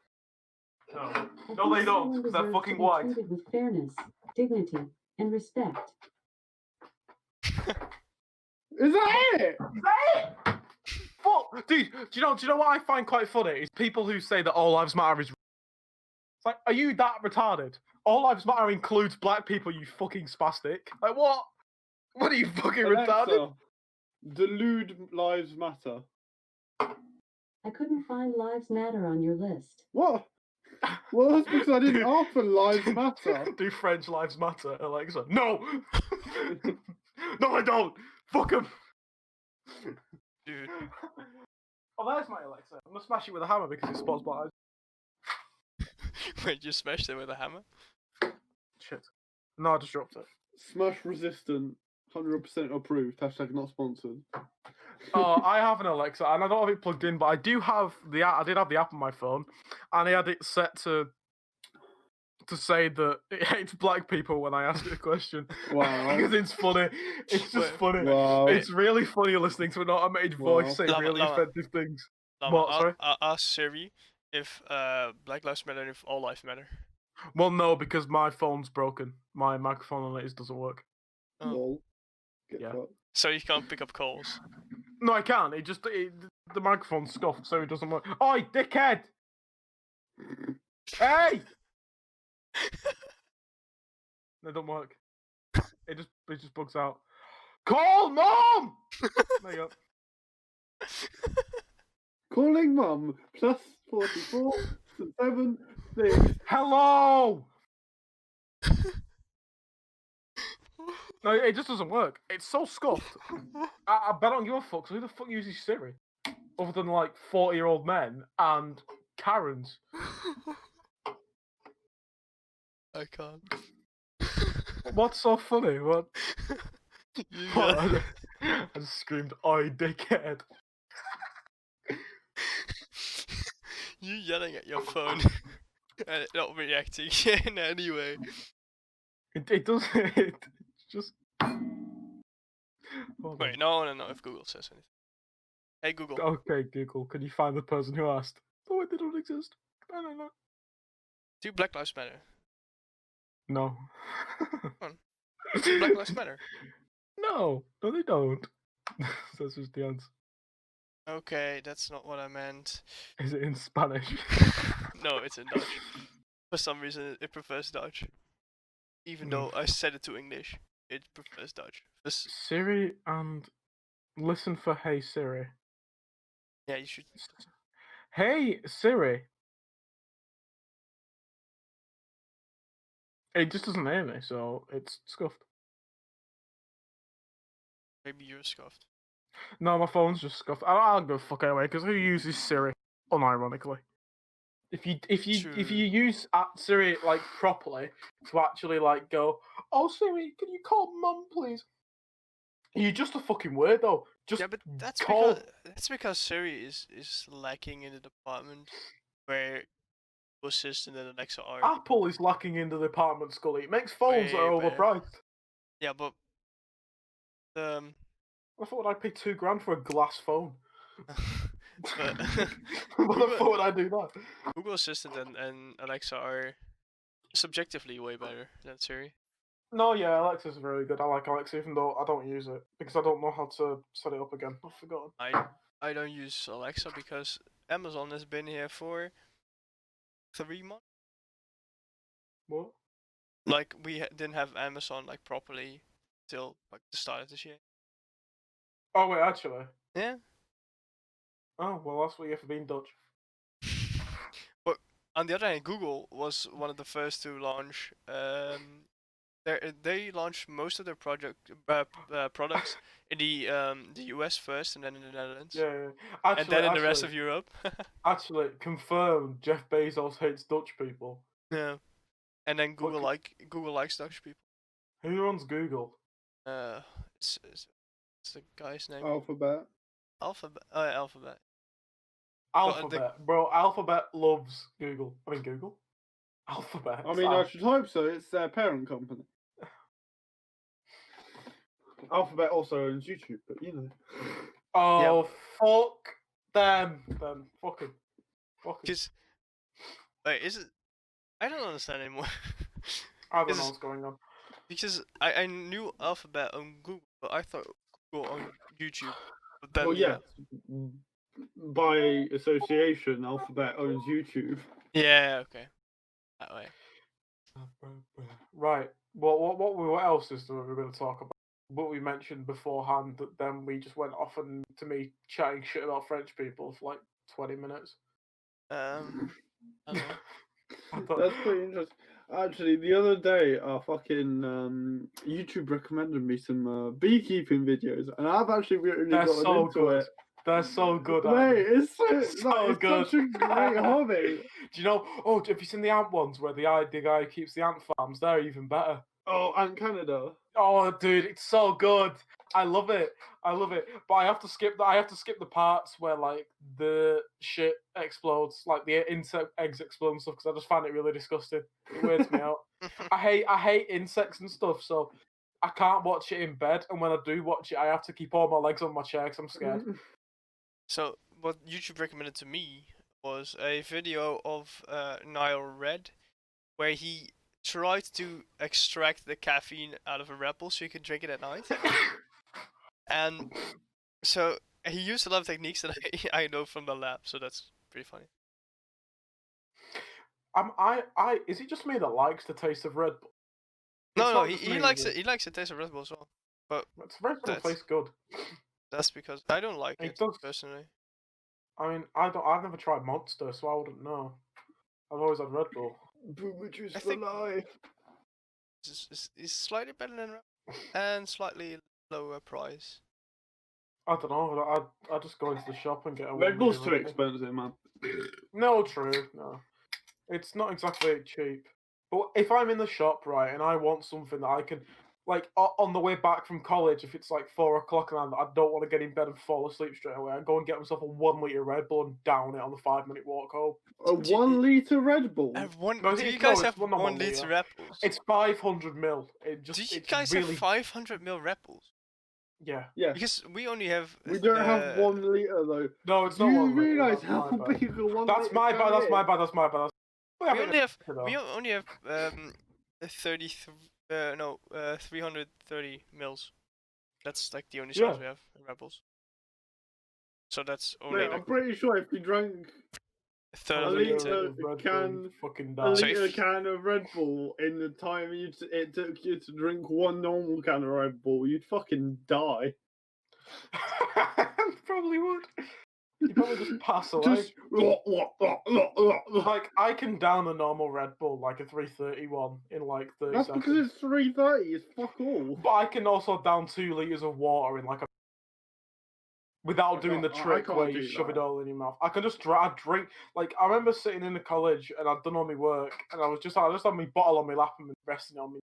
no. I No, think they don't. everyone They're deserves fucking to be white. treated with fairness, dignity, and respect. Is that it? Fuck, dude. Do you know what I find quite funny is people who say that all lives matter is. It's like, are you that retarded? All lives matter includes black people. You fucking spastic. Like what? What are you fucking retarded? Alexa, delude lives matter. I couldn't find Lives Matter on your list. What? Well, that's because I didn't ask for lives matter. Do French lives matter, Alexa? No. No, I don't. Fuck 'em. Dude, Oh, there's my Alexa. I'm gonna smash it with a hammer because it spots black eyes. wait, you smashed it with a hammer? Shit. No, I just dropped it. Smash resistant, 100% approved. Hashtag not sponsored. Oh, I have an Alexa, and I don't have it plugged in, but I do have the app. I did have the app on my phone, and I had it set to say that it hates black people when I ask it a question. Wow. Because it's funny. It's just funny. Wow. It's really funny listening to an automated voice Wow. say Llama, really Llama. offensive things. Llama, What, sorry? I'll ask Siri if Black Lives Matter and if all lives matter. Well, no, because my phone's broken. My microphone on it doesn't work. Oh. Lol. Get Yeah. fucked. So you can't pick up calls. No, I can't. The microphone's scuffed, so it doesn't work. Oi, dickhead! Hey! It don't work. It just bugs out. Call mom! There you go. Calling mum plus 44 7 6. Hello! No, it just doesn't work. It's so scuffed. I bet I don't give a fuck. So who the fuck uses Siri? Other than like 40-year-old men and Karens. I can't. What's so funny? What? You What? yell- I just screamed, "Oi, dickhead!" you yelling at your phone and it not reacting in any way. It does. It's just. Hold Wait, no, if Google says anything. Hey Google, on. Okay, Google. Can you find the person who asked? Oh, they don't exist. I don't know. do Black Lives Matter? No. Do Black Lives Matter? No, they don't. That's just the answer. Okay, that's not what I meant. Is it in Spanish? No, it's in Dutch. For some reason, it prefers Dutch. Even Hmm. though I said it to English, it prefers Dutch. Siri and listen for Hey Siri. Yeah, you should. Hey Siri. It just doesn't hear me, so it's scuffed. Maybe you're scuffed. No, my phone's just scuffed. I'll go fuck away because who uses Siri? Unironically, if you use Siri like properly to actually like go, oh Siri, can you call mum please? You're just a fucking weirdo. Just Yeah, but that's call. because Siri is lacking in the department where Assistant and Alexa are. Apple is lacking in the department, Scully. It makes phones that are Way better. overpriced. Yeah, but I thought I'd pay $2,000 for a glass phone. but What the fuck would I do that? Google Assistant and Alexa are subjectively way better than Siri. No, yeah, Alexa's very good. I like Alexa, even though I don't use it because I don't know how to set it up again. I've forgotten. I don't use Alexa because Amazon has been here for 3 months. What? Like we didn't have Amazon like properly till like the start of this year. Oh wait, actually. Yeah. Oh well, that's what you have for being Dutch. But on the other hand, Google was one of the first to launch they launched most of their products in the US first, and then in the Netherlands, Yeah. and then in the rest of Europe. Actually, confirmed. Jeff Bezos hates Dutch people. Yeah, and then Google Fuck. Google likes Dutch people. Who runs Google? Uh, it's the guy's name. Alphabet. Alphabet. Alphabet. Alphabet, bro. Alphabet loves Google. I mean Google. Alphabet. I mean, I should hope so. It's their parent company. Alphabet also owns YouTube, but you know. Oh fuck them. Fuck 'em. Because wait, is it? I don't understand anymore. I don't know what's going on. Because I knew Alphabet on Google, but I thought Google on YouTube. But then, Well, yeah. By association, Alphabet owns YouTube. Yeah. Okay. That way. Right. What else is there we were going to talk about? What we mentioned beforehand, that then we just went off and to me chatting shit about French people for like 20 minutes. I don't know. That's pretty interesting. Actually, the other day, fucking YouTube recommended me some beekeeping videos, and I've actually really They're gotten so into good. it. They're so good. Mate, it's so good. such a great hobby. Do you know? Oh, have you seen the ant ones where the guy who keeps the ant farms? They're even better. Oh, and Canada. Oh, dude, it's so good. I love it. But I have to skip the parts where like the shit explodes, like the insect eggs explode and stuff, because I just find it really disgusting. It weirds me out. I hate insects and stuff, so I can't watch it in bed. And when I do watch it, I have to keep all my legs on my chair because I'm scared. So what YouTube recommended to me was a video of Nile Red, where he tried to extract the caffeine out of a Red Bull so he could drink it at night. And so he used a lot of techniques that I know from the lab, so that's pretty funny. Is it just me that likes the taste of Red Bull? No, he likes it. He likes the taste of Red Bull as well. But Red Bull tastes good. That's because I don't like it does. personally. I mean, I've never tried Monster, so I wouldn't know. I've always had Red Bull. Boomer juice I for think- life. It's slightly better than Red Bull and slightly lower price. I don't know. I just go into the shop and get a Red Bull's too Red Bull. expensive, man. No, true. No, it's not exactly cheap. But if I'm in the shop, right, and I want something that I can, like, on the way back from college, if it's like 4 o'clock and I don't want to get in bed and fall asleep straight away, I go and get myself a 1 litre Red Bull and down it on the 5-minute walk home. A 1 litre Red Bull? Do you guys have 1 litre Red Bulls? It's 500 ml. Do you guys have 500 ml Red Bulls? Yeah. Yeah. Because we only have. We don't have 1 litre though. No, it's Do not you 1 litre. realise That's how my bad. big a 1 That's litre my bad. can That's is? my bad. That's my bad. We only have 330 mils. That's like the only size we have in Red Bulls. So that's only. Mate, I'm pretty sure if you drank a third a of a litre liter. can of Red Bull in the time it took you to drink 1 normal can of Red Bull, you'd fucking die. Probably would. You probably just pass away. Just like I can down a normal Red Bull, like a 331, in like 30 That's seconds. because it's 330. It's fuck all. But I can also down 2 liters of water in like a. Without doing the trick where you shove it all in your mouth. I can just drink. Like I remember sitting in the college and I'd done all my work and I just had my bottle on my lap and resting on me,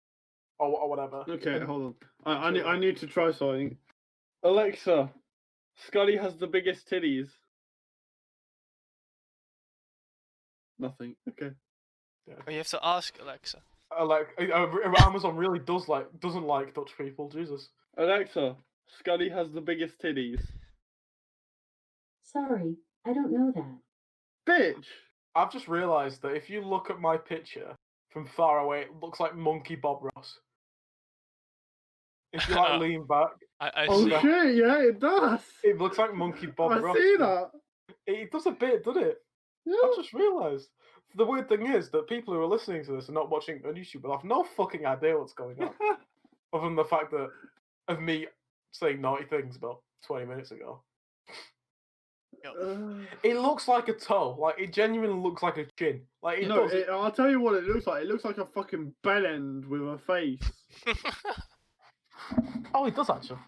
or whatever. Okay, hold on. I need to try something. Alexa, Scully has the biggest titties. Nothing. Okay. You have to ask Alexa. Amazon really doesn't like Dutch people. Jesus. Alexa, Scully has the biggest titties. Sorry, I don't know that. Bitch. I've just realised that if you look at my picture from far away, it looks like Monkey Bob Ross. If you lean back. I oh see. shit! Yeah, it does. It looks like Monkey Bob Ross. I see that. It does a bit, doesn't it? Yeah. I just realised. The weird thing is that people who are listening to this and not watching on YouTube will have no fucking idea what's going on. Other than the fact that of me saying naughty things about 20 minutes ago. It looks like a toe. Like, it genuinely looks like a chin. Like, it No, does. I'll tell you what it looks like. It looks like a fucking bell end with a face. Oh, it does actually.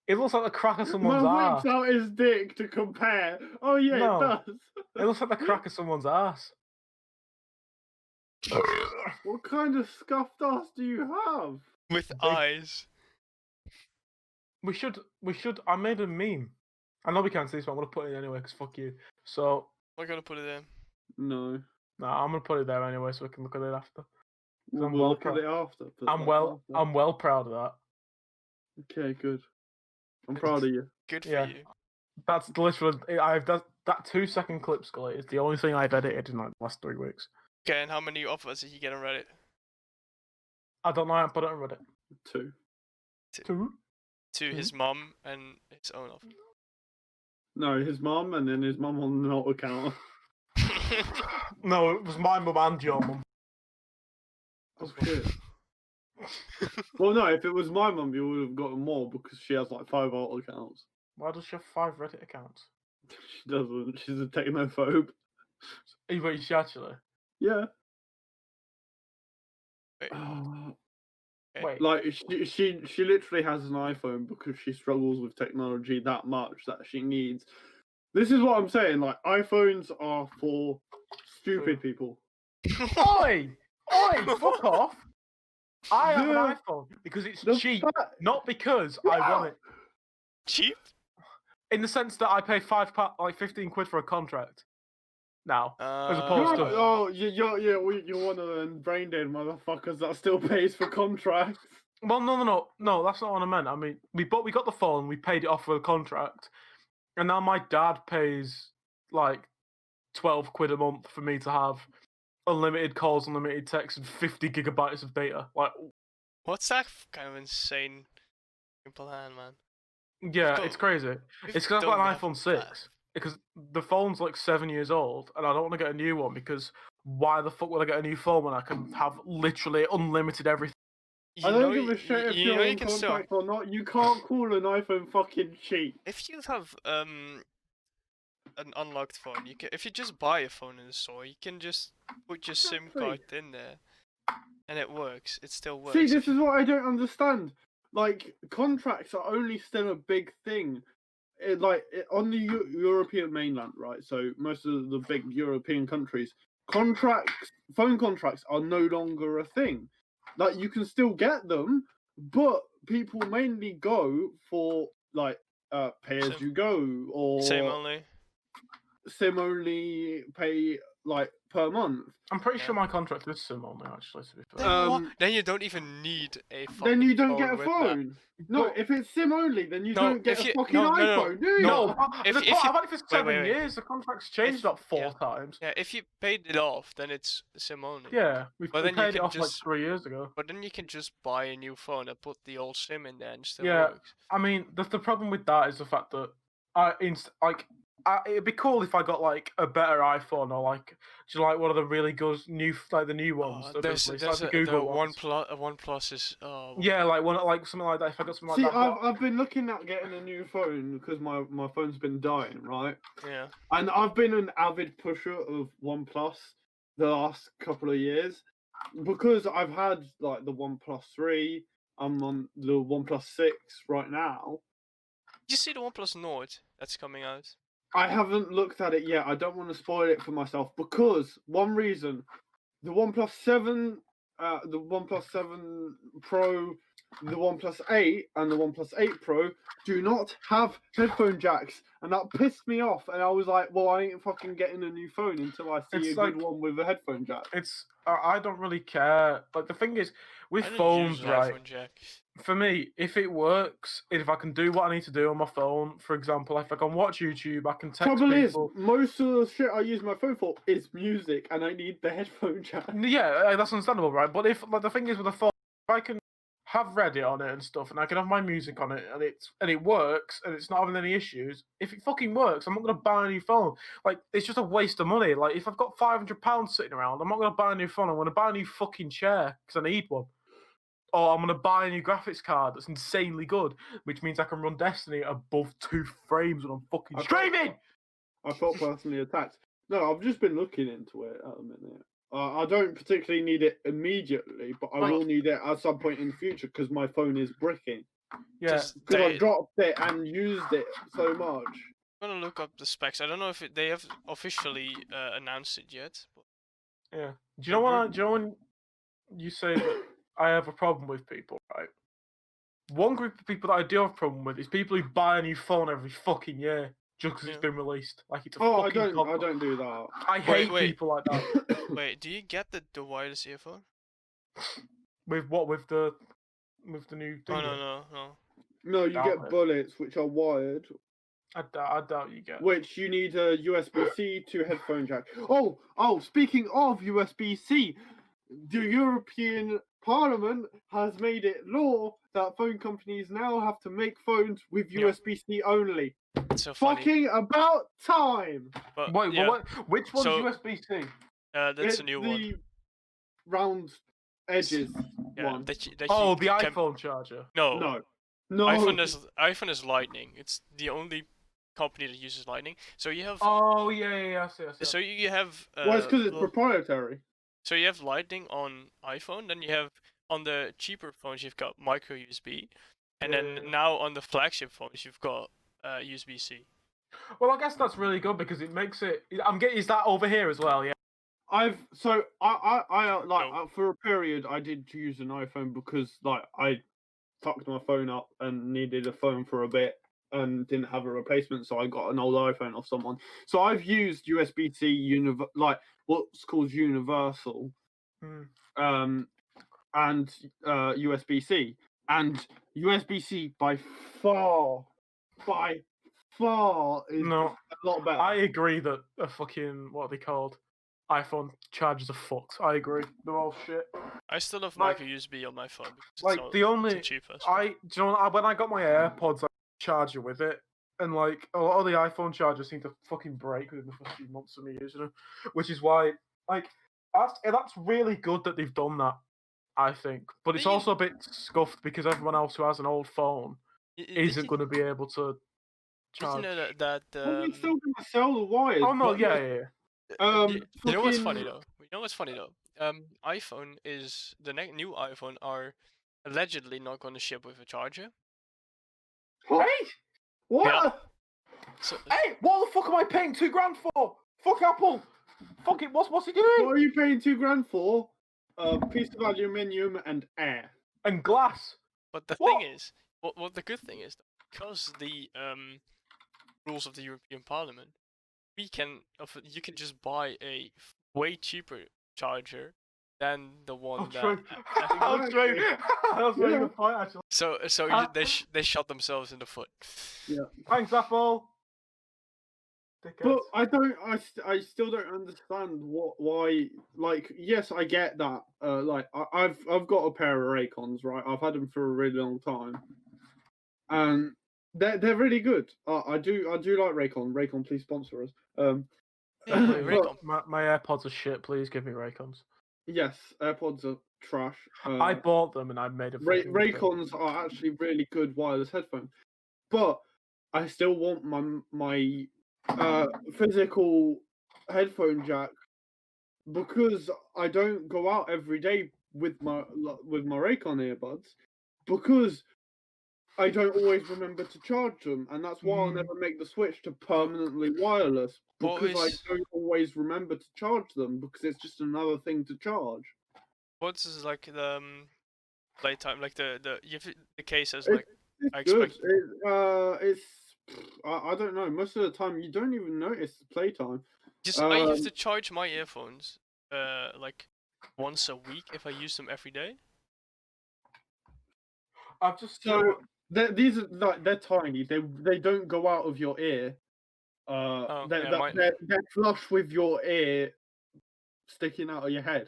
It looks like the crack of someone's Man ass. whips out his dick to compare. Oh yeah, No. it does. It looks like the crack of someone's ass. What kind of scuffed ass do you have? With eyes. We should. I made a meme. I know we can't see this, but I'm gonna put it in anyway, because fuck you. So, I'm gonna put it in. No. I'm gonna put it there anyway, so we can look at it after. We'll I'm well look at it after. put I'm that well after. proud of that. Okay, good. I'm proud of you. Good for Yeah. you. That's literally. That 2-second clip, Scully, is the only thing I've edited in like the last 3 weeks. Okay, and how many offers did you get on Reddit? I don't know how to put it on Reddit. 2. 2? To his mum and his own offer. No, his mum and then his mum on the not account. No, it was my mum and your mum. Oh shit. Well, no, if it was my mum, you would have gotten more because she has like 5 alt accounts. Why does she have 5 Reddit accounts? She doesn't. She's a technophobe. Wait, she actually? Yeah. Wait, Wait. Like she literally has an iPhone because she struggles with technology that much that she needs. This is what I'm saying. Like iPhones are for stupid people. Oi! Fuck off! I have an The- iPhone because it's the cheap, fact- not because I want it. cheap? In the sense that I pay £15 for a contract now, as opposed You're, to oh, you're one of them brain dead motherfuckers that still pays for contracts. well, no, that's not what I meant. I mean, we got the phone, we paid it off for a contract, and now my dad pays like £12 a month for me to have unlimited calls, unlimited text, and 50 gigabytes of data. Like, What's that kind of insane plan, man? yeah, got- it's crazy. We've It's because I've got done an that iPhone for that. 6. Because the phone's like 7 years old, and I don't want to get a new one because why the fuck would I get a new phone when I can have literally unlimited everything? I You know, don't give a shit if you you're know in you can still, contract or not. You can't call an iPhone fucking cheap. if you have an unlocked phone, if you just buy a phone in the store, you can just put your SIM card in there, and it works. It still works. See, this is what I don't understand. Like, contracts are only still a big thing. On the European mainland, right? So most of the big European countries, phone contracts are no longer a thing. Like, you can still get them, but people mainly go for like pay as you go or SIM only. SIM only, pay like per month. I'm pretty Yeah. sure my contract is SIM only, actually, to be fair. Then, what? Um, Then you don't even need a phone. Then you don't get a with that. phone. No, But- if it's SIM only, then you No, don't get if a you- fucking no, no, no, iPhone, do you? No, if I've you- had it for 7 wait. years. The contract's changed about 4 yeah. times. Yeah, if you paid it off, then it's SIM only. Yeah, we But then you paid it can off like just- 3 years ago. But then you can just buy a new phone and put the old SIM in there and it still Yeah. works. I mean, the problem with that is the fact that it'd be cool if I got like a better iPhone or like just like one of the really good new the new ones. that There's are released, like the the Google ones. OnePlus is Yeah, like one like something like that. If I got something See, like that. I've been looking at getting a new phone because my phone's been dying, right? yeah. And I've been an avid pusher of OnePlus the last couple of years because I've had like the OnePlus 3. I'm on the OnePlus 6 right now. Did you see the OnePlus Nord that's coming out? I haven't looked at it yet. I don't want to spoil it for myself because one reason, the OnePlus 7, the OnePlus 7 Pro, the OnePlus 8, and the OnePlus 8 Pro do not have headphone jacks, and that pissed me off. And I was like, well, I ain't fucking getting a new phone until I see It's a good like- one with a headphone jack. It's I don't really care. Like the thing is, with I don't phones, use an right? iPhone jack. For me, if it works, if I can do what I need to do on my phone, for example, if I can watch YouTube, I can text Trouble people. is, most of the shit I use my phone for is music, and I need the headphone jack. Yeah, that's understandable, right? But if like the thing is with the phone, if I can have Reddit on it and stuff, and I can have my music on it, and it works, and it's not having any issues. If it fucking works, I'm not gonna buy a new phone. Like it's just a waste of money. Like if I've got £500 sitting around, I'm not gonna buy a new phone. I'm gonna buy a new fucking chair because I need one. oh, I'm gonna buy a new graphics card that's insanely good, which means I can run Destiny at above 2 frames when I'm fucking streaming. I felt personally attacked. No, I've just been looking into it at the minute. I don't particularly need it immediately, but I will need it at some point in the future because my phone is bricking. Yeah, because I dropped it and used it so much. I'm gonna look up the specs. I don't know if they have officially announced it yet. But... Yeah. Do you know when you say that I have a problem with people, right? One group of people that I do have a problem with is people who buy a new phone every fucking year just because it's been released. Like it's a fucking I don't do that. I hate people like that. Wait, do you get the wireless earphone? With what? With the new thing? Oh, no. No, you get bullets which are wired. I doubt you get. Which you need a USB-C to headphone jack. Oh! Speaking of USB-C, the European Parliament has made it law that phone companies now have to make phones with USB-C only. It's so funny. Fucking about time! But, Wait, yeah. which one's USB-C? That's a new one. The round edges one. That the can... iPhone charger. No. iPhone is Lightning. It's the only company that uses Lightning. So you have. Oh yeah, I see. So you have. Well, it's because it's proprietary. So you have Lightning on iPhone, then you have on the cheaper phones you've got micro USB, and then now on the flagship phones you've got USB-C. Well, I guess that's really good because it makes it. I'm getting. Is that over here as well? Yeah. I for a period I did use an iPhone because like I fucked my phone up and needed a phone for a bit and didn't have a replacement, so I got an old iPhone off someone. So I've used USB-C like what's called universal, and USB-C, and USB-C by far is a lot better. I agree that a fucking what are they called? iPhone chargers are fucked. I agree. They're all shit. I still have micro USB on my phone. Like the only cheapest. do you know when I got my AirPods, I charger with it, and like a lot of the iPhone chargers seem to fucking break within the first few months of me using them, which is why like that's really good that they've done that. I think, but it's also a bit scuffed because everyone else who has an old phone isn't going to be able to charge. Did you know that We're still going to sell the wires. Oh no, yeah. You know what's funny though? iPhone is the new iPhone are allegedly not going to ship with a charger. Hey, what? Yeah. So, hey, what the fuck am I paying $2,000 for? Fuck Apple. Fuck it. What's he doing? What are you paying $2,000 for? A piece of aluminium and air and glass. But the thing is, what the good thing is, because the rules of the European Parliament. You can just buy a way cheaper charger than the one that. I was ready to fight actually. So they shot themselves in the foot. Yeah. Thanks, Apple. But I still don't understand why. Like, yes, I get that. Like, I've got a pair of Raycons, right? I've had them for a really long time, and they're really good. I do like Raycon. Raycon, please sponsor us. Raycon. My AirPods are shit. Please give me Raycons. Yes, AirPods are trash. I bought them and I made a. Raycons are actually really good wireless headphones, but I still want my physical headphone jack because I don't go out every day with my Raycon earbuds because I don't always remember to charge them, and that's why I'll never make the switch to permanently wireless because I don't always remember to charge them because it's just another thing to charge. What's like the playtime, like the case as like I expect. Good. I don't know. Most of the time, you don't even notice the playtime. I used to charge my earphones like once a week if I use them every day. I've just these are like they're tiny. They don't go out of your ear. They're flush with your ear sticking out of your head.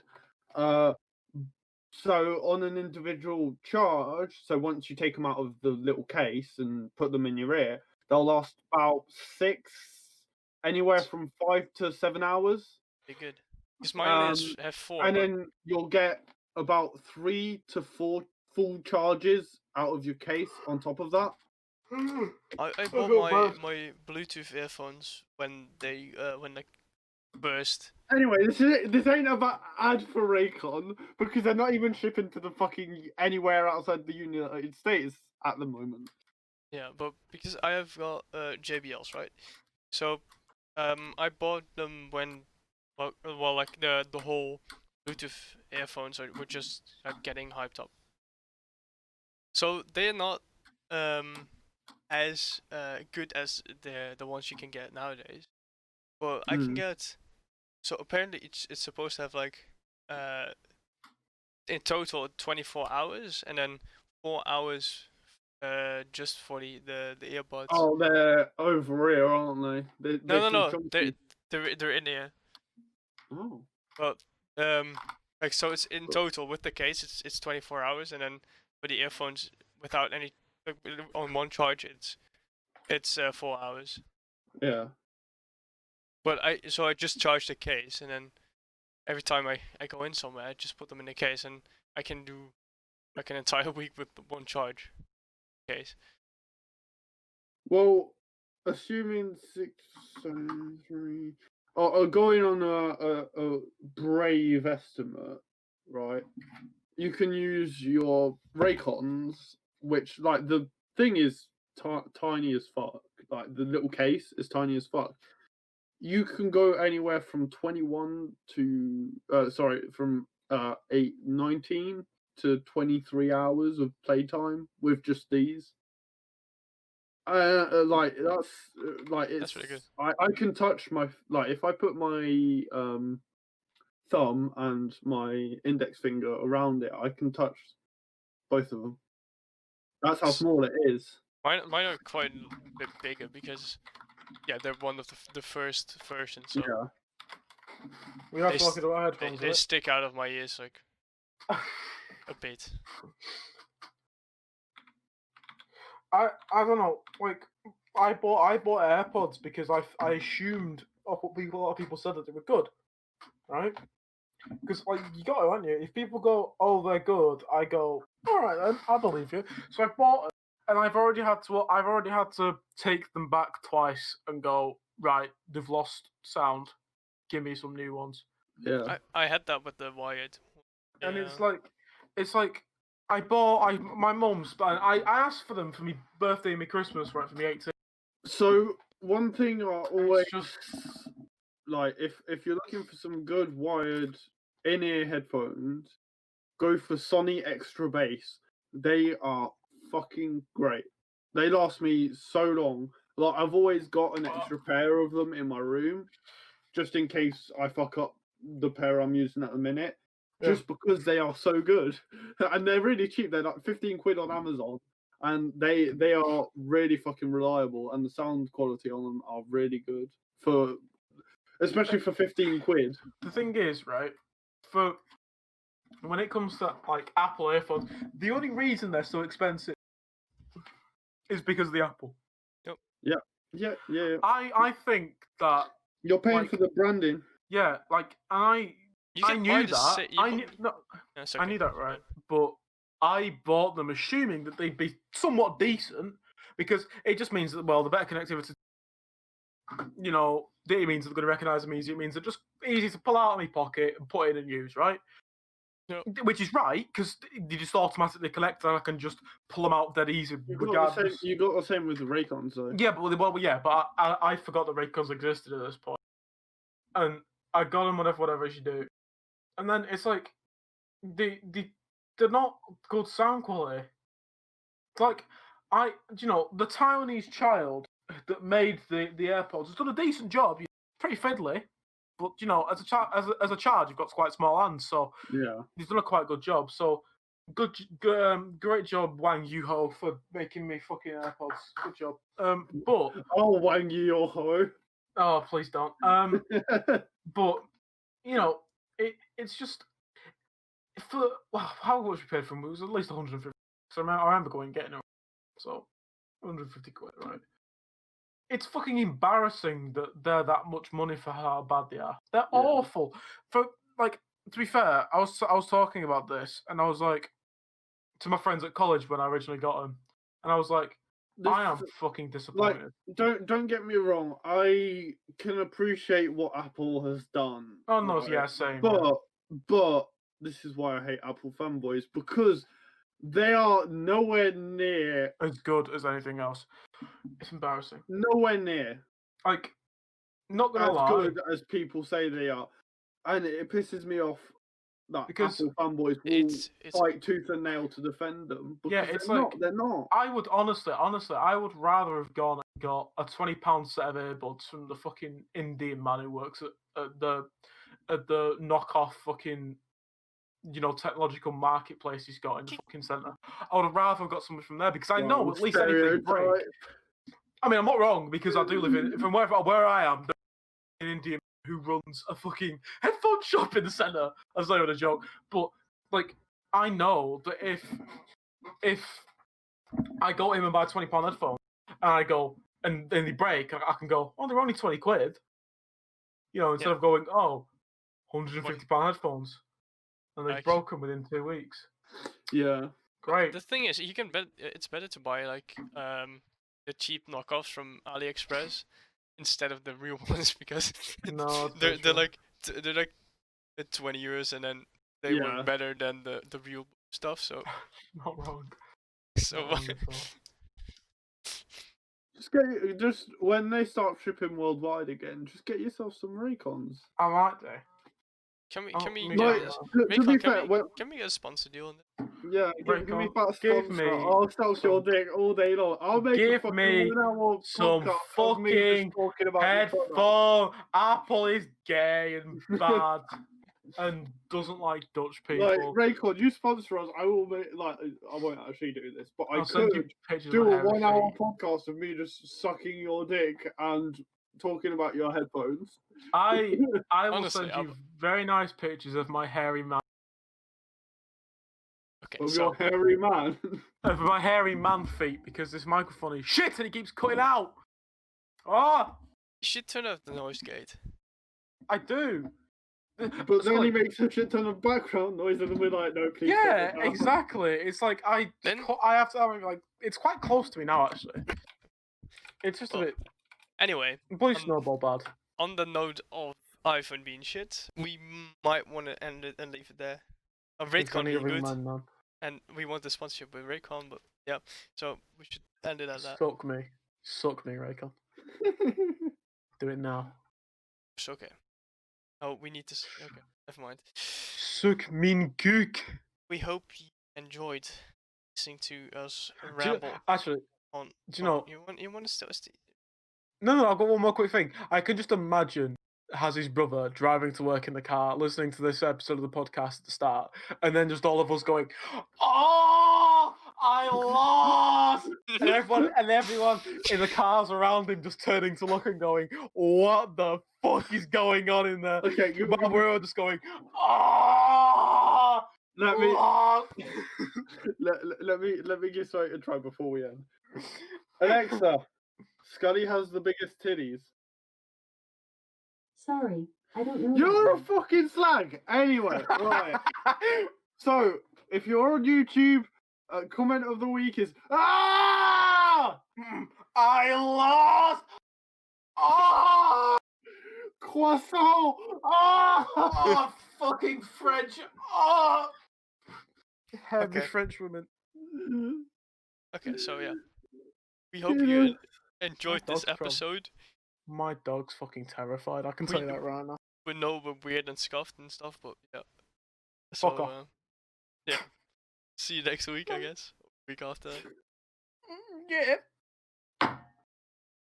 So on an individual charge, so once you take them out of the little case and put them in your ear, they'll last about anywhere from 5 to 7 hours. Pretty good. Because mine have 4. And then you'll get about 3 to full charges out of your case on top of that. I got bought my Bluetooth earphones when they burst. Anyway, this ain't about ad for Raycon because they're not even shipping to the fucking anywhere outside the United States at the moment. Yeah, but because I have got JBLs, right? So I bought them when like the whole Bluetooth earphones were just getting hyped up. So they're not as good as the ones you can get nowadays. But I can get. So apparently it's supposed to have like in total 24 hours and then 4 hours just for the earbuds. Oh, they're over here, aren't they? No. They're in here. Oh. But like so it's in total with the case it's 24 hours and then for the earphones without any on one charge it's 4 hours. Yeah. But I just charge the case and then every time I go in somewhere I just put them in the case and I can do like an entire week with one charge case. Well, assuming 6, 7, 3. Going on a brave estimate, right? You can use your Raycons, which like the thing is tiny as fuck. Like the little case is tiny as fuck. You can go anywhere from 21 to from 19 to 23 hours of playtime with just these. Like that's like it's That's really good. I can touch my if I put my thumb and my index finger around it, I can touch both of them. That's how small it is. Mine are quite a bit bigger because they're one of the first versions. So Yeah. We have They talking about headphones. they stick out of my ears like a bit. I don't know. Like I bought AirPods because I assumed a lot of people said that they were good, right? Because like you got to, aren't you? If people go, oh, they're good, I go, all right then, I believe you. So I bought it, and I've already had to take them back twice and go, right, they've lost sound. Give me some new ones. Yeah. I had that with the wired. And Yeah. it's like my mum's, and I asked for them for my birthday and my Christmas, right, for me 18th. So one thing I always just- like if you're looking for some good wired in-ear headphones, go for Sony Extra Bass. They are fucking great. They last me so long. Like I've always got an extra pair of them in my room, just in case I fuck up the pair I'm using at the minute. Yeah. Just because they are so good, and they're really cheap. They're like 15 quid on Amazon, and they are really fucking reliable, and the sound quality on them are really good especially for 15 quid. The thing is, right, for when it comes to like Apple earphones, the only reason they're so expensive is because of the Apple. Yeah. I think that You're paying like- for the branding. yeah, like I You knew buy that. the sa- you I bu- knew no, No, it's I okay. knew that, right? But I bought them assuming that they'd be somewhat decent because it just means that, well, the better connectivity, you know, it means they're going to recognise them easy. It means they're just easy to pull out of my pocket and put in and use, right? Yep. Which is right because they just automatically connect and I can just pull them out dead easy regardless. You got the same with the Raycons, though. Yeah, but I forgot that Raycons existed at this point, and I got them whatever you do, and then it's like they're not good sound quality. Like the Taiwanese child that made the AirPods has done a decent job. Pretty fiddly, but as a child you've got quite small hands, so Yeah. he's done a quite good job. So great job, Wang Yuho, for making me fucking AirPods. Good job. But Oh, Wang Yi Ho. oh, please don't. But it's just for how much we paid for them. It was at least 150. So I remember going and getting them. So 150 quid, right? It's fucking embarrassing that they're that much money for how bad they are. They're awful. For like, to be fair, I was talking about this, and I was like, to my friends at college when I originally got them, and I was like, I am fucking disappointed. Don't get me wrong. I can appreciate what Apple has done. Oh no, right? yeah, same. But this is why I hate Apple fanboys, because they are nowhere near as good as anything else. It's embarrassing. Nowhere near. Like, not gonna as lie, good as people say they are, and it pisses me off that because Apple fanboys will fight tooth and nail to defend them. Yeah, it's they're not. I would honestly, I would rather have gone and got a £20 set of earbuds from the fucking Indian man who works at the knockoff fucking, technological marketplace he's got in the fucking centre. I would have rather have got something from there because I know at least anything break. I mean, I'm not wrong because I do live from where I am. An Indian who runs a fucking headphone shop in the centre. That's not even a joke, but like I know that if I go in and buy £20 headphones and I go and then they break, I can go, oh, they're only £20, instead of going, oh, £150 headphones, and they've broken within 2 weeks. Yeah, great. The thing is, you can bet it's better to buy like the cheap knockoffs from AliExpress instead of the real ones because they're like €20 and then they work better than the real stuff. So not wrong. So just when they start shipping worldwide again, just get yourself some Raycons. I like that. Can we get a sponsor deal on that? Yeah, give me that sponsor. I'll sell your dick all day long. I'll make give me some fucking headphone. Apple is gay and bad and doesn't like Dutch people. Like Raycon, you sponsor us. I will make I won't actually do this, but I could do a 1 hour podcast of me just sucking your dick and talking about your headphones. I will send you very nice pictures of my hairy man. Okay, of your hairy man? Of my hairy man feet, because this microphone is shit and it keeps cutting out. Oh! You should turn off the noise gate. I do. But then he makes a shit ton of background noise and we're like, no, please. Yeah, exactly. It's like I have to it's quite close to me now actually. It's just a bit. Anyway, please snowball bad. On the note of iPhone being shit, we might want to end it and leave it there. Raycon being good, and we want the sponsorship with Raycon, but yeah, so we should end it at that. Suck me, Raycon. Do it now. It's okay. Oh, we need to. Okay, never mind. Suck min kuk. We hope you enjoyed listening to us ramble. Do you know? You want to still? No, I've got one more quick thing. I can just imagine Hazzy's brother driving to work in the car, listening to this episode of the podcast at the start, and then just all of us going, "Oh, I lost!" and everyone in the cars around him just turning to look and going, "What the fuck is going on in there?" Okay, but we're all just going, "Oh!" Let me give something a try before we end. Alexa, Scully has the biggest titties. Sorry, I don't know. You're a fucking slag. Anyway, right. So, if you're on YouTube, comment of the week is I lost. Croissant. Fucking French. Heavy French woman. Okay, so yeah, we hope you enjoyed this episode. My dog's fucking terrified. I can tell you that right now. We know we're weird and scuffed and stuff, but yeah. Fuck off. Yeah. See you next week, I guess. Week after. Yeah.